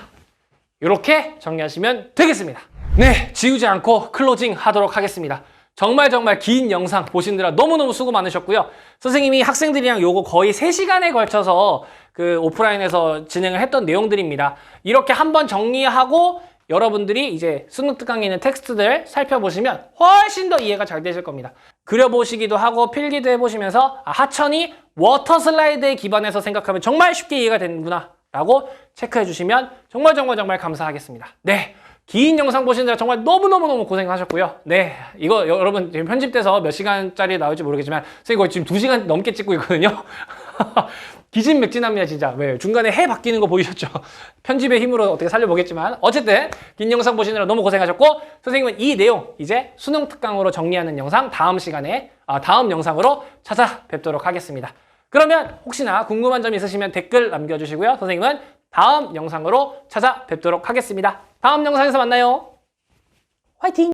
이렇게 정리하시면 되겠습니다. 네, 지우지 않고 클로징 하도록 하겠습니다. 정말 긴 영상 보시느라 너무너무 수고 많으셨고요. 선생님이 학생들이랑 요거 거의 3시간에 걸쳐서 그 오프라인에서 진행을 했던 내용들입니다. 이렇게 한번 정리하고 여러분들이 이제 수능 특강에 있는 텍스트들 살펴보시면 훨씬 더 이해가 잘 되실 겁니다. 그려보시기도 하고 필기도 해보시면서 하천이 워터슬라이드에 기반해서 생각하면 정말 쉽게 이해가 되는구나 라고 체크해 주시면 정말 감사하겠습니다. 네. 긴 영상 보시느라 정말 너무너무 고생하셨고요. 네, 이거 여러분 지금 편집돼서 몇 시간짜리 나올지 모르겠지만 선생님 거의 지금 2시간 넘게 찍고 있거든요. 기진맥진합니다 진짜. 왜 중간에 해 바뀌는 거 보이셨죠? 편집의 힘으로 어떻게 살려보겠지만 어쨌든 긴 영상 보시느라 너무 고생하셨고 선생님은 이 내용 이제 수능 특강으로 정리하는 영상 다음 영상으로 찾아뵙도록 하겠습니다. 그러면 혹시나 궁금한 점 있으시면 댓글 남겨주시고요. 선생님은 다음 영상으로 찾아뵙도록 하겠습니다. 다음 영상에서 만나요. 화이팅!